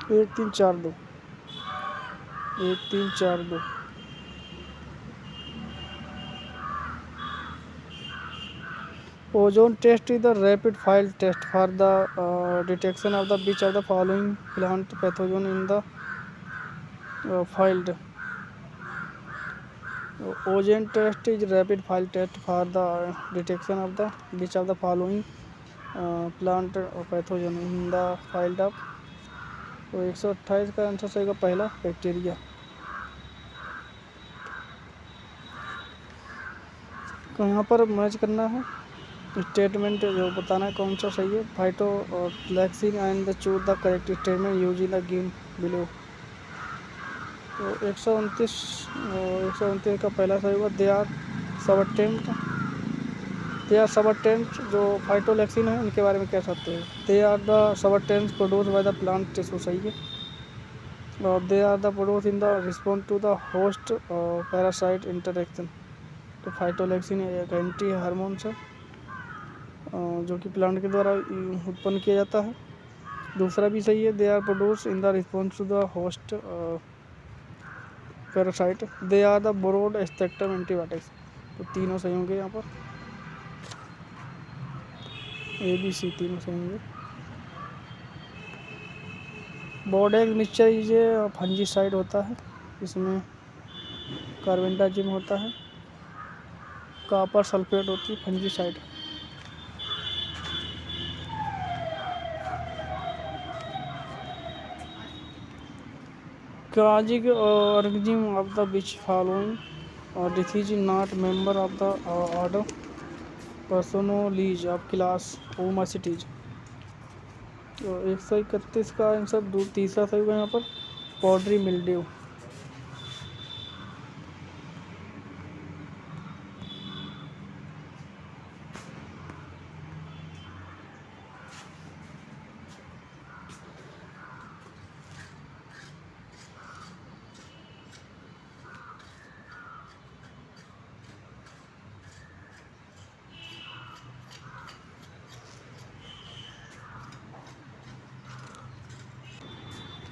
Speaker 1: एक तीन चार दो, एक तीन चार दो। Ozone test is the rapid file test for the detection of the which of the following plant pathogen in the filed. Ozone test is rapid file test for the detection of the which of the following plant pathogen in the filed up. तो 128 का आंसर सही का पहला बैक्टीरिया। तो यहाँ पर मैच करना है, स्टेटमेंट जो बताना है कौन सा सही है। Phytoalexin and choose the correct statement using the given below. तो 129 का पहला सही होगा। दे आर सबटेंट जो फाइटोलैक्सिन है उनके बारे में कह सकते हैं। They are the substances produce by the plant tissue, सही है। और they are the produce in the response to the host parasite interaction. तो फाइटोलैक्सिन एक एंटी हार्मोन्स है जो कि प्लांट के द्वारा उत्पन्न किया जाता है। दूसरा भी सही है, they are produce in the response to the host parasite. They are the broad spectrum antibiotics. तो तीनों सही होंगे यहाँ पर, ABC तीनों सही होंगे। बोर्डेक्स मिक्सचर इज फंजीसाइड होता है, इसमें कार्बेंडाजिम होता है, कॉपर सल्फेट होती है, fungicide. Tragic organism of the which following disease is not member of the order Personolides of class Oomycetes। तो 131 का आंसर तीसरा सही होगा यहाँ पर, पाउडरी मिल्ड्यू।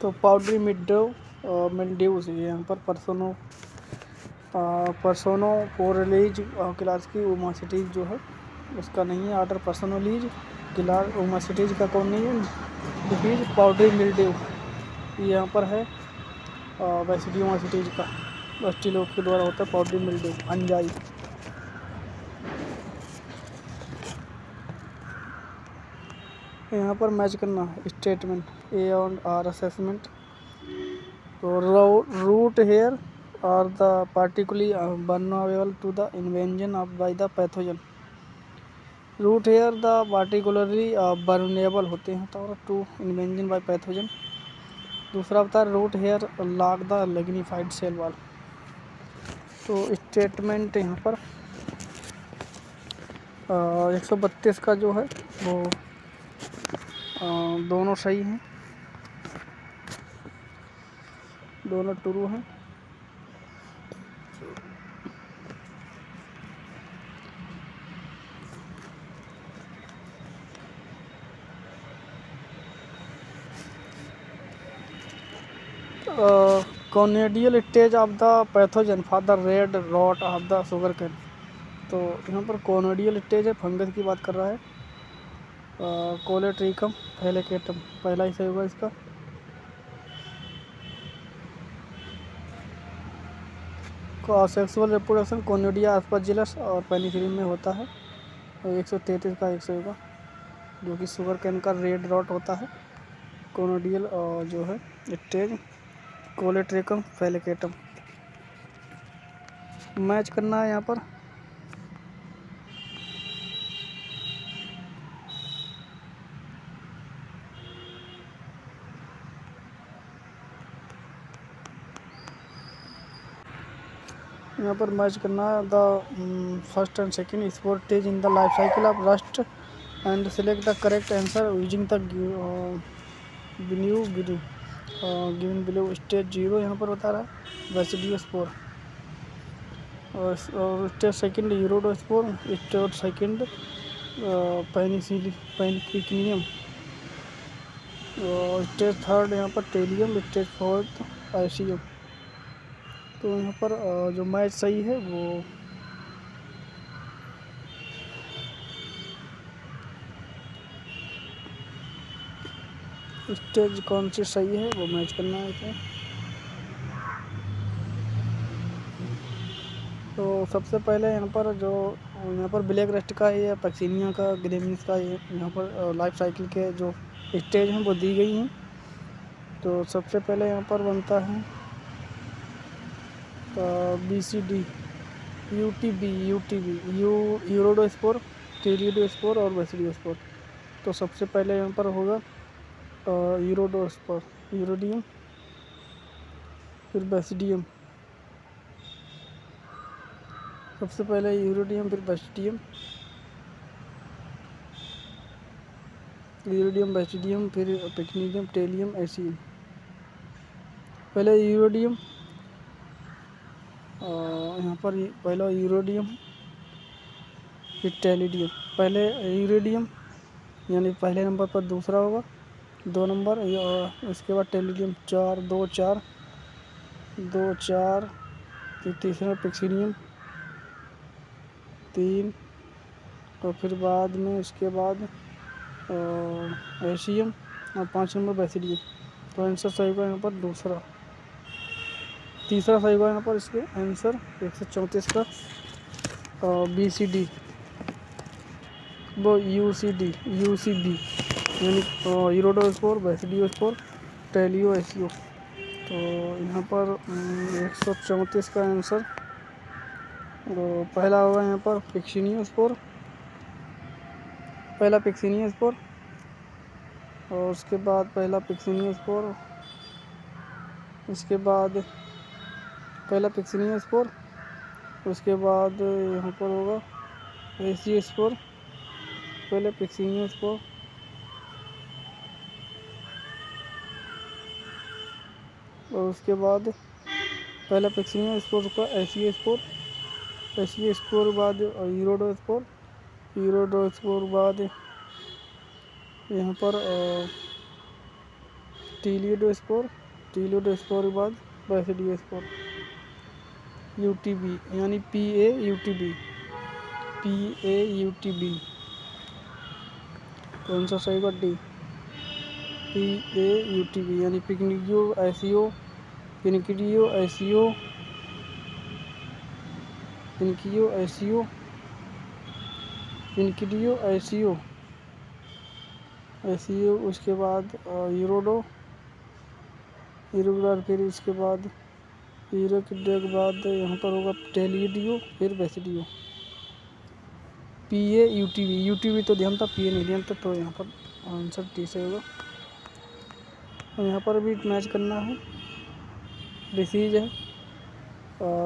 Speaker 1: तो पाउडरी मिल्ड्यूज यहाँ पर पर्सोनोपोरलीज क्लास की ओमासिटीज जो है उसका नहीं है ऑर्डर। पर्सोनोलीज क्लास ओमासिटीज का कौन नहीं है डिजीज, पाउडरी मिल्ड्यू यहाँ पर है बैसिडियोमासिटीज का, बैक्टीरिया के द्वारा होता है पाउडरी मिल्ड्यू फंजाई। यहाँ पर मैच करना है स्टेटमेंट ए और आर असेसमेंट। तो root hair are the particularly vulnerable to the invasion of by the pathogen. Root hair the particularly vulnerable होते हैं तो टू इन्वेजन बाय पैथोजन। दूसरा बता root hair lock the lignified cell wall. तो स्टेटमेंट यहाँ पर 132 का जो है वो दोनों सही हैं, दोनों ट्रू हैं। Conidial stage of the pathogen for the red rot of the sugarcane. तो यहाँ पर कॉनेडियल स्टेज है, फंगस की बात कर रहा है। कोलेट्रिकम फेलिकेटम पहला ही सही होगा इसका। सेक्सुअल रिप्रोडक्शन कोनिडिया एस्परजिलस और पेनिसिलिन में होता है। 133 का 100 होगा, जो कि शुगर कैन का रेड रॉट होता है। कोनिडियल जो है स्टेज कोलेट्रिकम फेलिकेटम। मैच करना है यहाँ पर। यहाँ पर मैच करना है the first and second spore stage in the life cycle of rust and select the correct answer using the given below. Stage 0 यहाँ पर बता रहा है वेसिडियो स्पोर, और stage second uredospore, stage second पैनिक्विनियम, स्टेज थर्ड यहाँ पर टेलियम, स्टेज फोर्थ आइसियम। तो यहाँ पर जो मैच सही है वो स्टेज कौन सी सही है वो मैच करना है इसे। तो सबसे पहले यहाँ पर ब्लैक रस्ट का या पैक्सिनिया का ग्रेमिस का यहाँ पर लाइफ साइकिल के जो स्टेज हैं वो दी गई हैं। तो सबसे पहले यहाँ पर बनता है BCD, UTB, यूरोडोस्पोर, टेलियोडोस्पोर और वेसिडियोस्पोर। तो सबसे पहले यहाँ पर होगा यूरोडोस्पोर, यूरोडियम, फिर बेसिडियम। सबसे पहले यूरोडियम, फिर बेसिडियम, यूरोडियम, बेसिडियम, फिर पैक्सिनियम, टेलियम, एसियम। पहले यूरोडियम, यहाँ पर पहला यूरोडियम, फिर टेलिडियम। पहले यूरेडियम यानी पहले नंबर पर दूसरा होगा 2 नंबर, इसके बाद टेलिडियम 4 2 4 2 4, फिर तीसरा पैक्सिनियम 3, और फिर बाद में इसके बाद एशियम और 5 नंबर बेसिडियम। तो आंसर सही होगा यहाँ पर दूसरा। तीसरा सही होगा यहाँ पर इसके आंसर 134 का BCD, वो UCB यानी यूरोडोस्पोर, बेसिडियोस्पोर, टेलियो, एसियो। तो यहाँ पर 134 का आंसर पहला होगा यहाँ पर पैक्सिनियोस्पोर, पहला पैक्सिनियोस्पोर, और उसके बाद पहला पैक्सिनियोस्पोर, उसके बाद पहला पैक्सिनियोस्पोर, उसके बाद यहाँ पर होगा एसियोस्पोर, पहले पैक्सिनियोस्पोर, और उसके बाद पहला पैक्सिनियोस्पोर का एसियोस्पोर बाद यूरोडोस्पोर बाद यहाँ पर टीलियोडोस्पोर बाद बेसिडियोस्पोर। UTB यानी PAUTB। कौन सा सही बात? D, PAUTB यानी पिग्नियो एसियो, पिनकिडियो एसियो, पिनकिडियो एसियो, उसके बाद यूरोडो, फिर इसके बाद यूरोकिडियो के बाद यहाँ पर होगा टेलिडियो, फिर बेसिडियो। UTB तो ध्यान था, PA नहीं ध्यान था, तो यहाँ पर आंसर T से होगा। और यहाँ पर भी मैच करना है। डिसीज है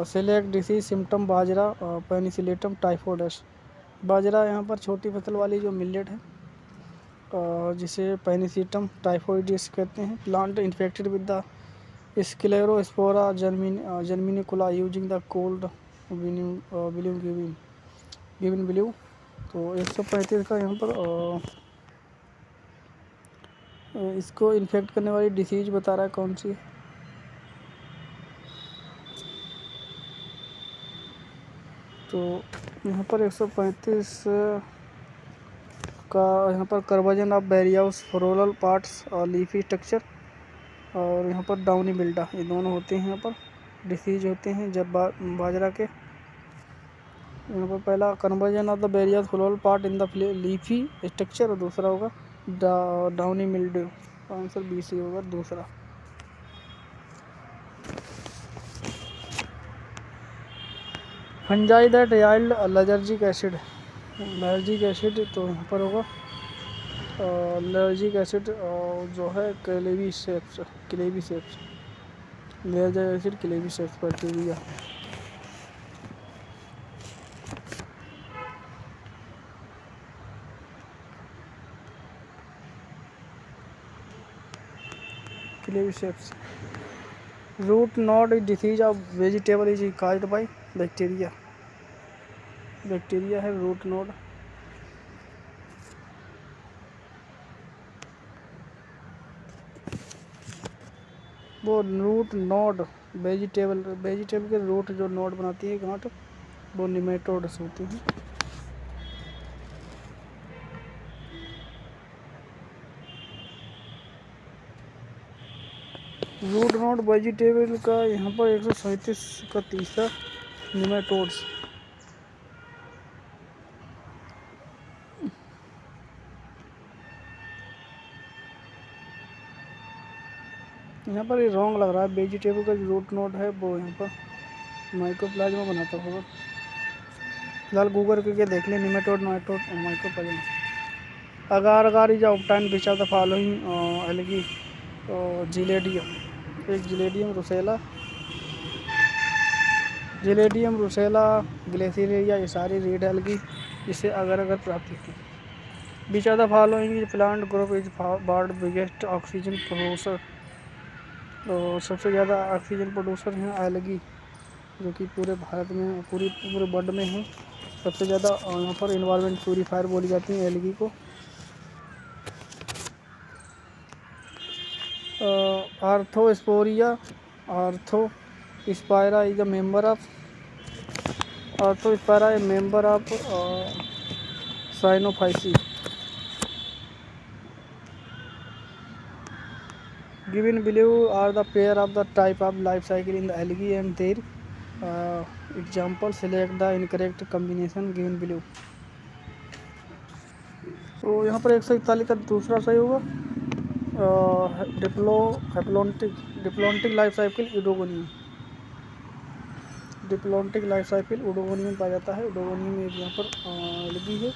Speaker 1: सेलेक्ट डिसीज सिम्टम बाजरा, पेनिसिलेटम, टाइफोइडस। बाजरा यहाँ पर छोटी फसल वाली जो मिलेट है, जिसे पेनिसिटम टाइफोइडिस कहते हैं। Plant infected with the Sclerospora graminicola using the code given below. तो 135 का यहाँ पर इसको इन्फेक्ट करने वाली डिसीज बता रहा है कौन सी है। तो यहाँ पर 135 का यहाँ पर कर्वजन ऑफ बैरियाउस, फ्लोरल पार्ट्स और लीफी स्ट्रक्चर, और यहाँ पर डाउनी मिल्डा, ये दोनों होते हैं यहाँ पर डिसीज होते हैं जब बाजरा के। यहाँ पर पहला conversion of the various floral part in the leafy structure, और दूसरा होगा डाउनी मिल्ड्यू। आंसर BC होगा दूसरा। Fungi that yield lysergic acid तो यहाँ पर होगा लर्जिक एसिड जो है Claviceps lysergic acid Claviceps bacteria. Claviceps root knot disease of vegetable is caused by bacteria है रूट नोड। वो रूट नोड वेजिटेबल के रूट जो नोड बनाती है गांठ वो निमेटोड्स होती हैं। रूट नोड वेजिटेबल का यहाँ पर 137 का तीसरा निमेटोड्स। यहाँ पर ये रॉन्ग लग रहा है। वेजिटेबल का जो रूट नोड है वो यहाँ पर माइकोप्लाज्मा बनाता होगा। फिलहाल गूगल करके देख लें nematode mycoplasma. Agar is obtained which of the following algae gelidium. एक जिलेडियम रूसेला ग्लेसियरिया ये सारी रीड एल्गी इसे अगर प्राप्त होती है। Which of the following plant group is world biggest oxygen producer. तो सबसे ज़्यादा ऑक्सीजन प्रोड्यूसर हैं एल्गी जो कि पूरे भारत में पूरे वर्ल्ड में है। सबसे ज़्यादा यहाँ पर इन्वायरमेंट प्यूरीफायर बोली जाती है एल्गी को। आर्थोस्पोरिया Arthrospira is a member of Cyanophyceae. Given below are the pair of the type of life cycle in the algae and their example. Select the incorrect combination given below. तो यहाँ पर 141 का दूसरा सही होगा डिप्लोन्टिक लाइफ साइकिल उडोगोनियम पाया जाता है। उडोगोनियम एक यहाँ पर एल्गी है।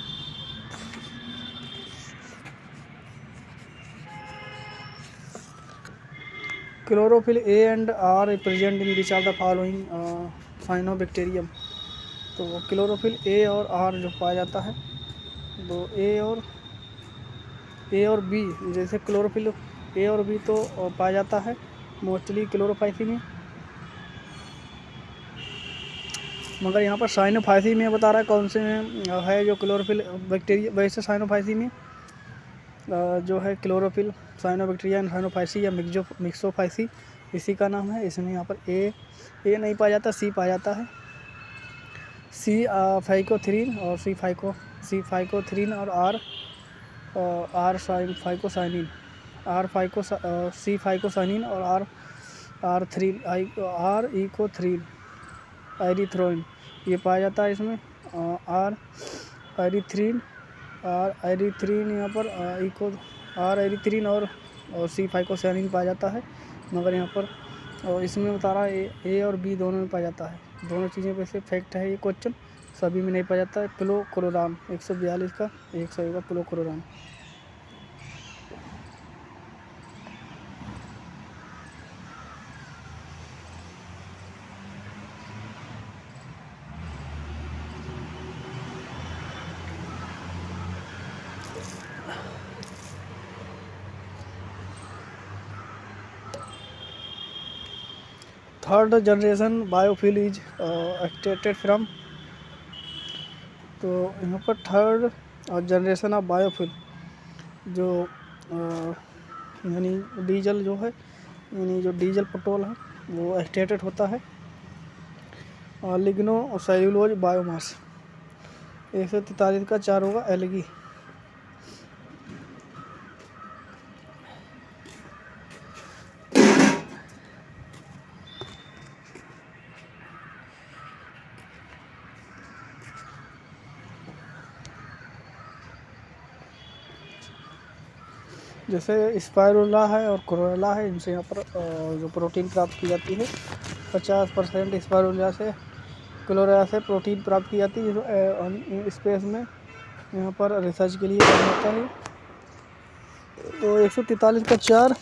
Speaker 1: Chlorophyll A and R present in which of the following cyanobacterium. तो क्लोरोफिल ए और आर जो पाया जाता है वो ए और बी जैसे क्लोरोफिल ए और बी तो पाया जाता है मोस्टली क्लोरोफाइसी में, मगर यहाँ पर साइनोफाइसी में बता रहा है कौन से में है जो क्लोरोफिल बैक्टीरिया। वैसे साइनोफाइसी में जो है क्लोरोफिल साइनोबैक्टीरिया एंड साइनोफाइसी या मिक्सोफाइसी इसी का नाम है। इसमें यहाँ पर ए नहीं पाया जाता, सी पाया जाता है। सी फाइकोथ्रीन और सी फाइकोथ्रीन और आर फाइकोसाइनिन सी फाइकोसाइनिन और आर इकोथ्रीन एरिथ्रोइन ये पाया जाता है इसमें। आर एरिथ्रीन यहाँ पर एरिथ्रीन और सी फाइकोसाइनिन पाया जाता है, मगर यहाँ पर इसमें बता रहा है ए और बी दोनों में पाया जाता है। दोनों चीज़ें वैसे फैक्ट है ये क्वेश्चन, सभी में नहीं पाया जाता है। प्लोक्लोरान 142 का 100 होगा प्लोक्लोरान। Third generation biofuel is extracted from. तो यहाँ पर थर्ड जनरेशन ऑफ बायोफिल जो यानी डीजल जो है यानी जो डीजल पेट्रोल है वो एक्सट्रैक्टेड होता है लिग्नो सेल्यूलोज बायोमास। 143 का 4 होगा एल्गी। जैसे स्पाइरुला है और क्लोरेला है, इनसे यहाँ पर जो प्रोटीन प्राप्त की जाती है 50% स्पाइरुला से, क्लोरा से प्रोटीन प्राप्त की जाती है जो स्पेस में यहाँ पर रिसर्च के लिए काम होता है। तो 143 का 4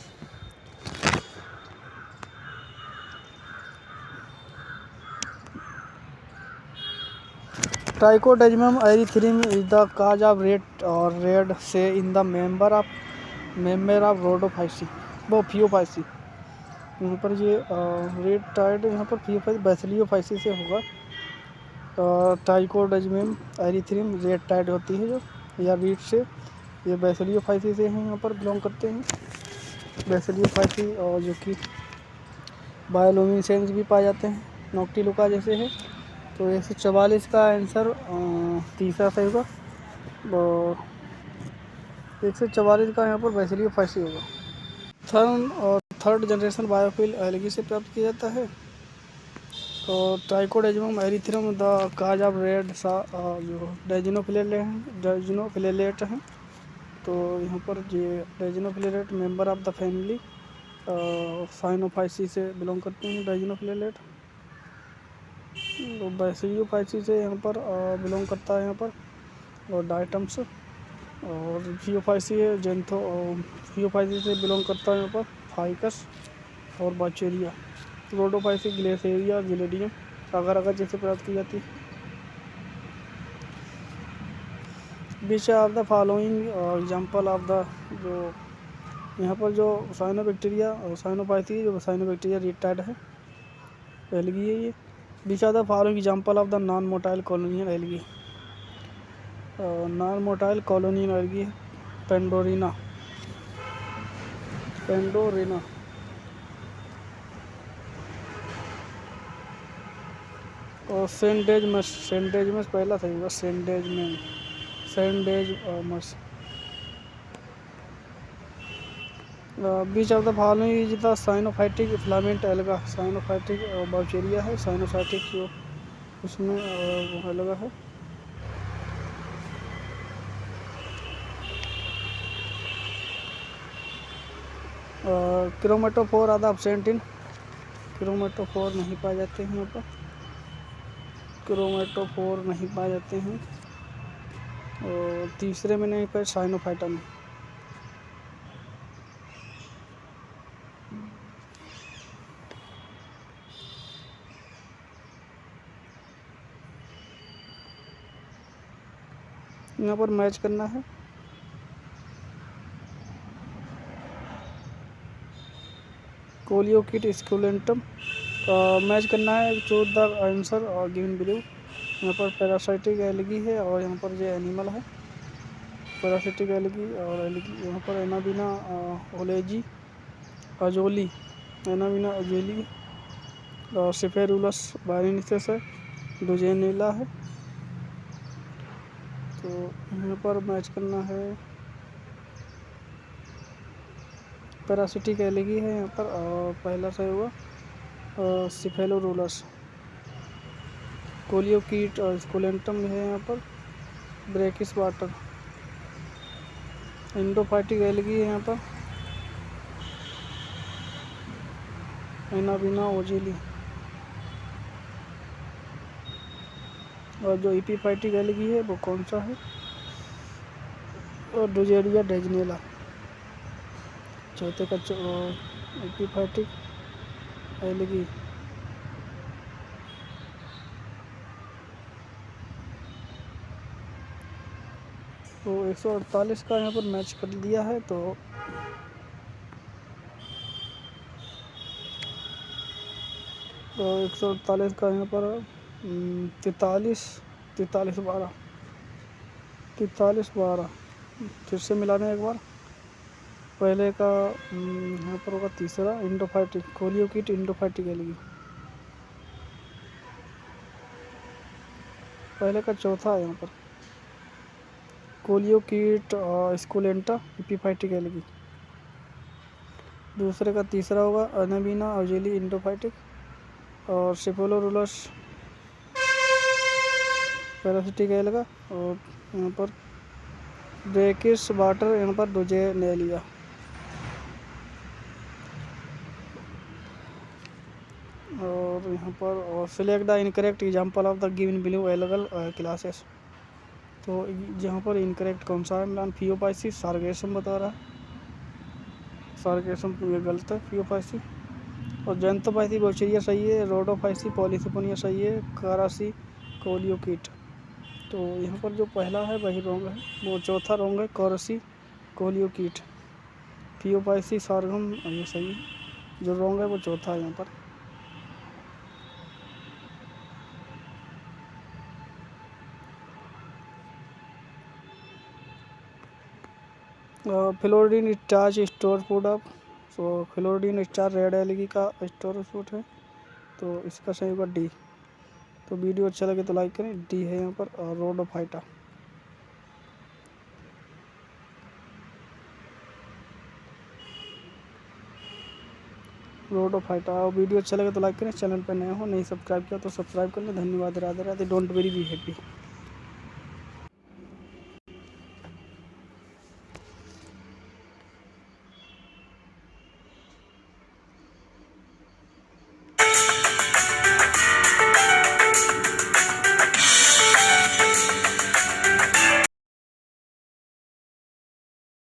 Speaker 1: Trichodesmium erythraeum is the cause of red sea in the member of Rhodophyceae वो फियोफाइसी। यहाँ पर ये रेड टाइड यहाँ पर फियोफाइसी बैसिलियोफाइसी से होगा। ट्राइकोडेस्मम एरीथ्रियम रेड टाइड होती है जो या रीड से, ये बैसिलियोफाइसी से हैं, यहाँ पर बिलोंग करते हैं बैसिलियोफाइसी। और जो कि बायोलुमिनेसेंस भी पाए जाते हैं नोक्टिलुका जैसे है। तो 144 का आंसर तीसरा सही होगा। और 144 का यहाँ पर बैसिलियोफाइसी होगा। थर्ड जनरेशन बायोफिल एलगी से प्राप्त किया जाता है। तो Trichodesmium erythraeum the cause of red जो डेजिनोफिलेट हैं। तो यहाँ पर ये डेजिनोफिलेट member of the family Cyanophyceae से बिलोंग करते हैं डेजिनोफिलेट। तो बैसिलियोफाइसी से यहाँ पर बिलोंग करता है यहाँ पर और डायटम्स। और फियोफाइसी है फियोफाइसी से बिलोंग करता है यहाँ पर फाइकस और बाचेरिया। रोडोफाइसी ग्लेसेरिया जिलेडियम अगर जैसे प्राप्त की जाती है। Which of the following example of the जो यहाँ पर जो साइनोबैक्टीरिया और साइनोफाइसी जो साइनोबैक्टीरिया रिटायर्ड है एलगी है ये। Which of the following example of the non motile colonial algae. Non motile colonial algae है पेंडोरिना और सेंडेजमस पहला सही होगा Scenedesmus. Which of the following is the cyanophytic filament alga. Cyanophytic Vaucheria है साइनोफाइटिक जो उसमें वो एल्गा है। क्रोमेटोफोर आधा एब्सेंट इन। क्रोमेटोफोर नहीं पाए जाते हैं यहाँ पर, क्रोमेटोफोर नहीं पाए जाते हैं। और तीसरे में नहीं पाए साइनोफाइटा में। यहाँ पर मैच करना है। कोलियोकिट स्कुलेंटम मैच करना है। चूज द आंसर और गिवन बिलो। यहाँ पर पैरासाइटिक एलगी है और यहाँ पर जो एनिमल है पैरासाइटिक एलगी और एलगी। यहाँ पर एनाबिना ओलेजी अजोली एनाबिना अजोली और सिफेरुलस बायनिसेस है डुजेनिला है। तो यहाँ पर मैच करना है पैरासिटिक एलगी है यहाँ पर और पहला सही हुआ सिफेलोरुलस। कोलियोकीट और स्कुलेंटम है यहाँ पर ब्रेकिस वाटर। इंडोफाइटिक एलगी है यहाँ पर एनाबिना ओजेली। और जो एपीफाइटिक एलगी है वो कौन सा है और डुजेरिया डेजनेला। चौथे का एपीफाइटिक एलगी तो 148 का यहाँ पर मैच कर दिया है। तो 148 का यहाँ पर 43-12 फिर से मिलाने एक बार। पहले का यहाँ पर होगा तीसरा इंडोफाइटिक कोलियोकिट इंडोफाइटिक एलगी। पहले का चौथा है यहाँ पर कोलियोकीट स्कुलेंटा एपीफाइटिक एलगी। दूसरे का तीसरा होगा एनाबिना ओजेली इंडोफाइटिक और सिफेलोरुलस पैरासिटिक एल्गा। और यहाँ पर ब्रेकिस वाटर यहाँ पर डुजेनेलिया। और और यहाँ पर और select the incorrect example of the given below available classes. तो यहाँ पर इनकरेक्ट कौन सा है मिलान? फियोपाइसी सार्गेसम बता रहा है, सार्गेसम ये गलत है फियोपाइसी। और जेंथोपाइसी बोचेरिया सही है, रोडोफाइसी पॉलीसिपोनिया सही है, कारासी कोलियोकीट। तो यहाँ पर जो पहला है वही रोंग है, वो चौथा रोंग है कोरसी कोलियोकीट। फियोपाइसी सार्गम ये सही है, जो रोंग है वो चौथा है यहाँ पर। फ्लोरिडीन स्टार्च स्टोर फूड ऑफ, तो फ्लोरिडीन स्टार रेड एलगी का स्टोर फूड है, तो इसका सही होगा डी। तो वीडियो अच्छा लगे तो लाइक करें, डी है यहाँ पर। और रोडोफाइटा, रोडोफाइटा। और वीडियो अच्छा लगे तो लाइक करें, चैनल पर नए हो नहीं सब्सक्राइब किया तो सब्सक्राइब कर लें। धन्यवाद, Radhe Radhe, don't very be happy.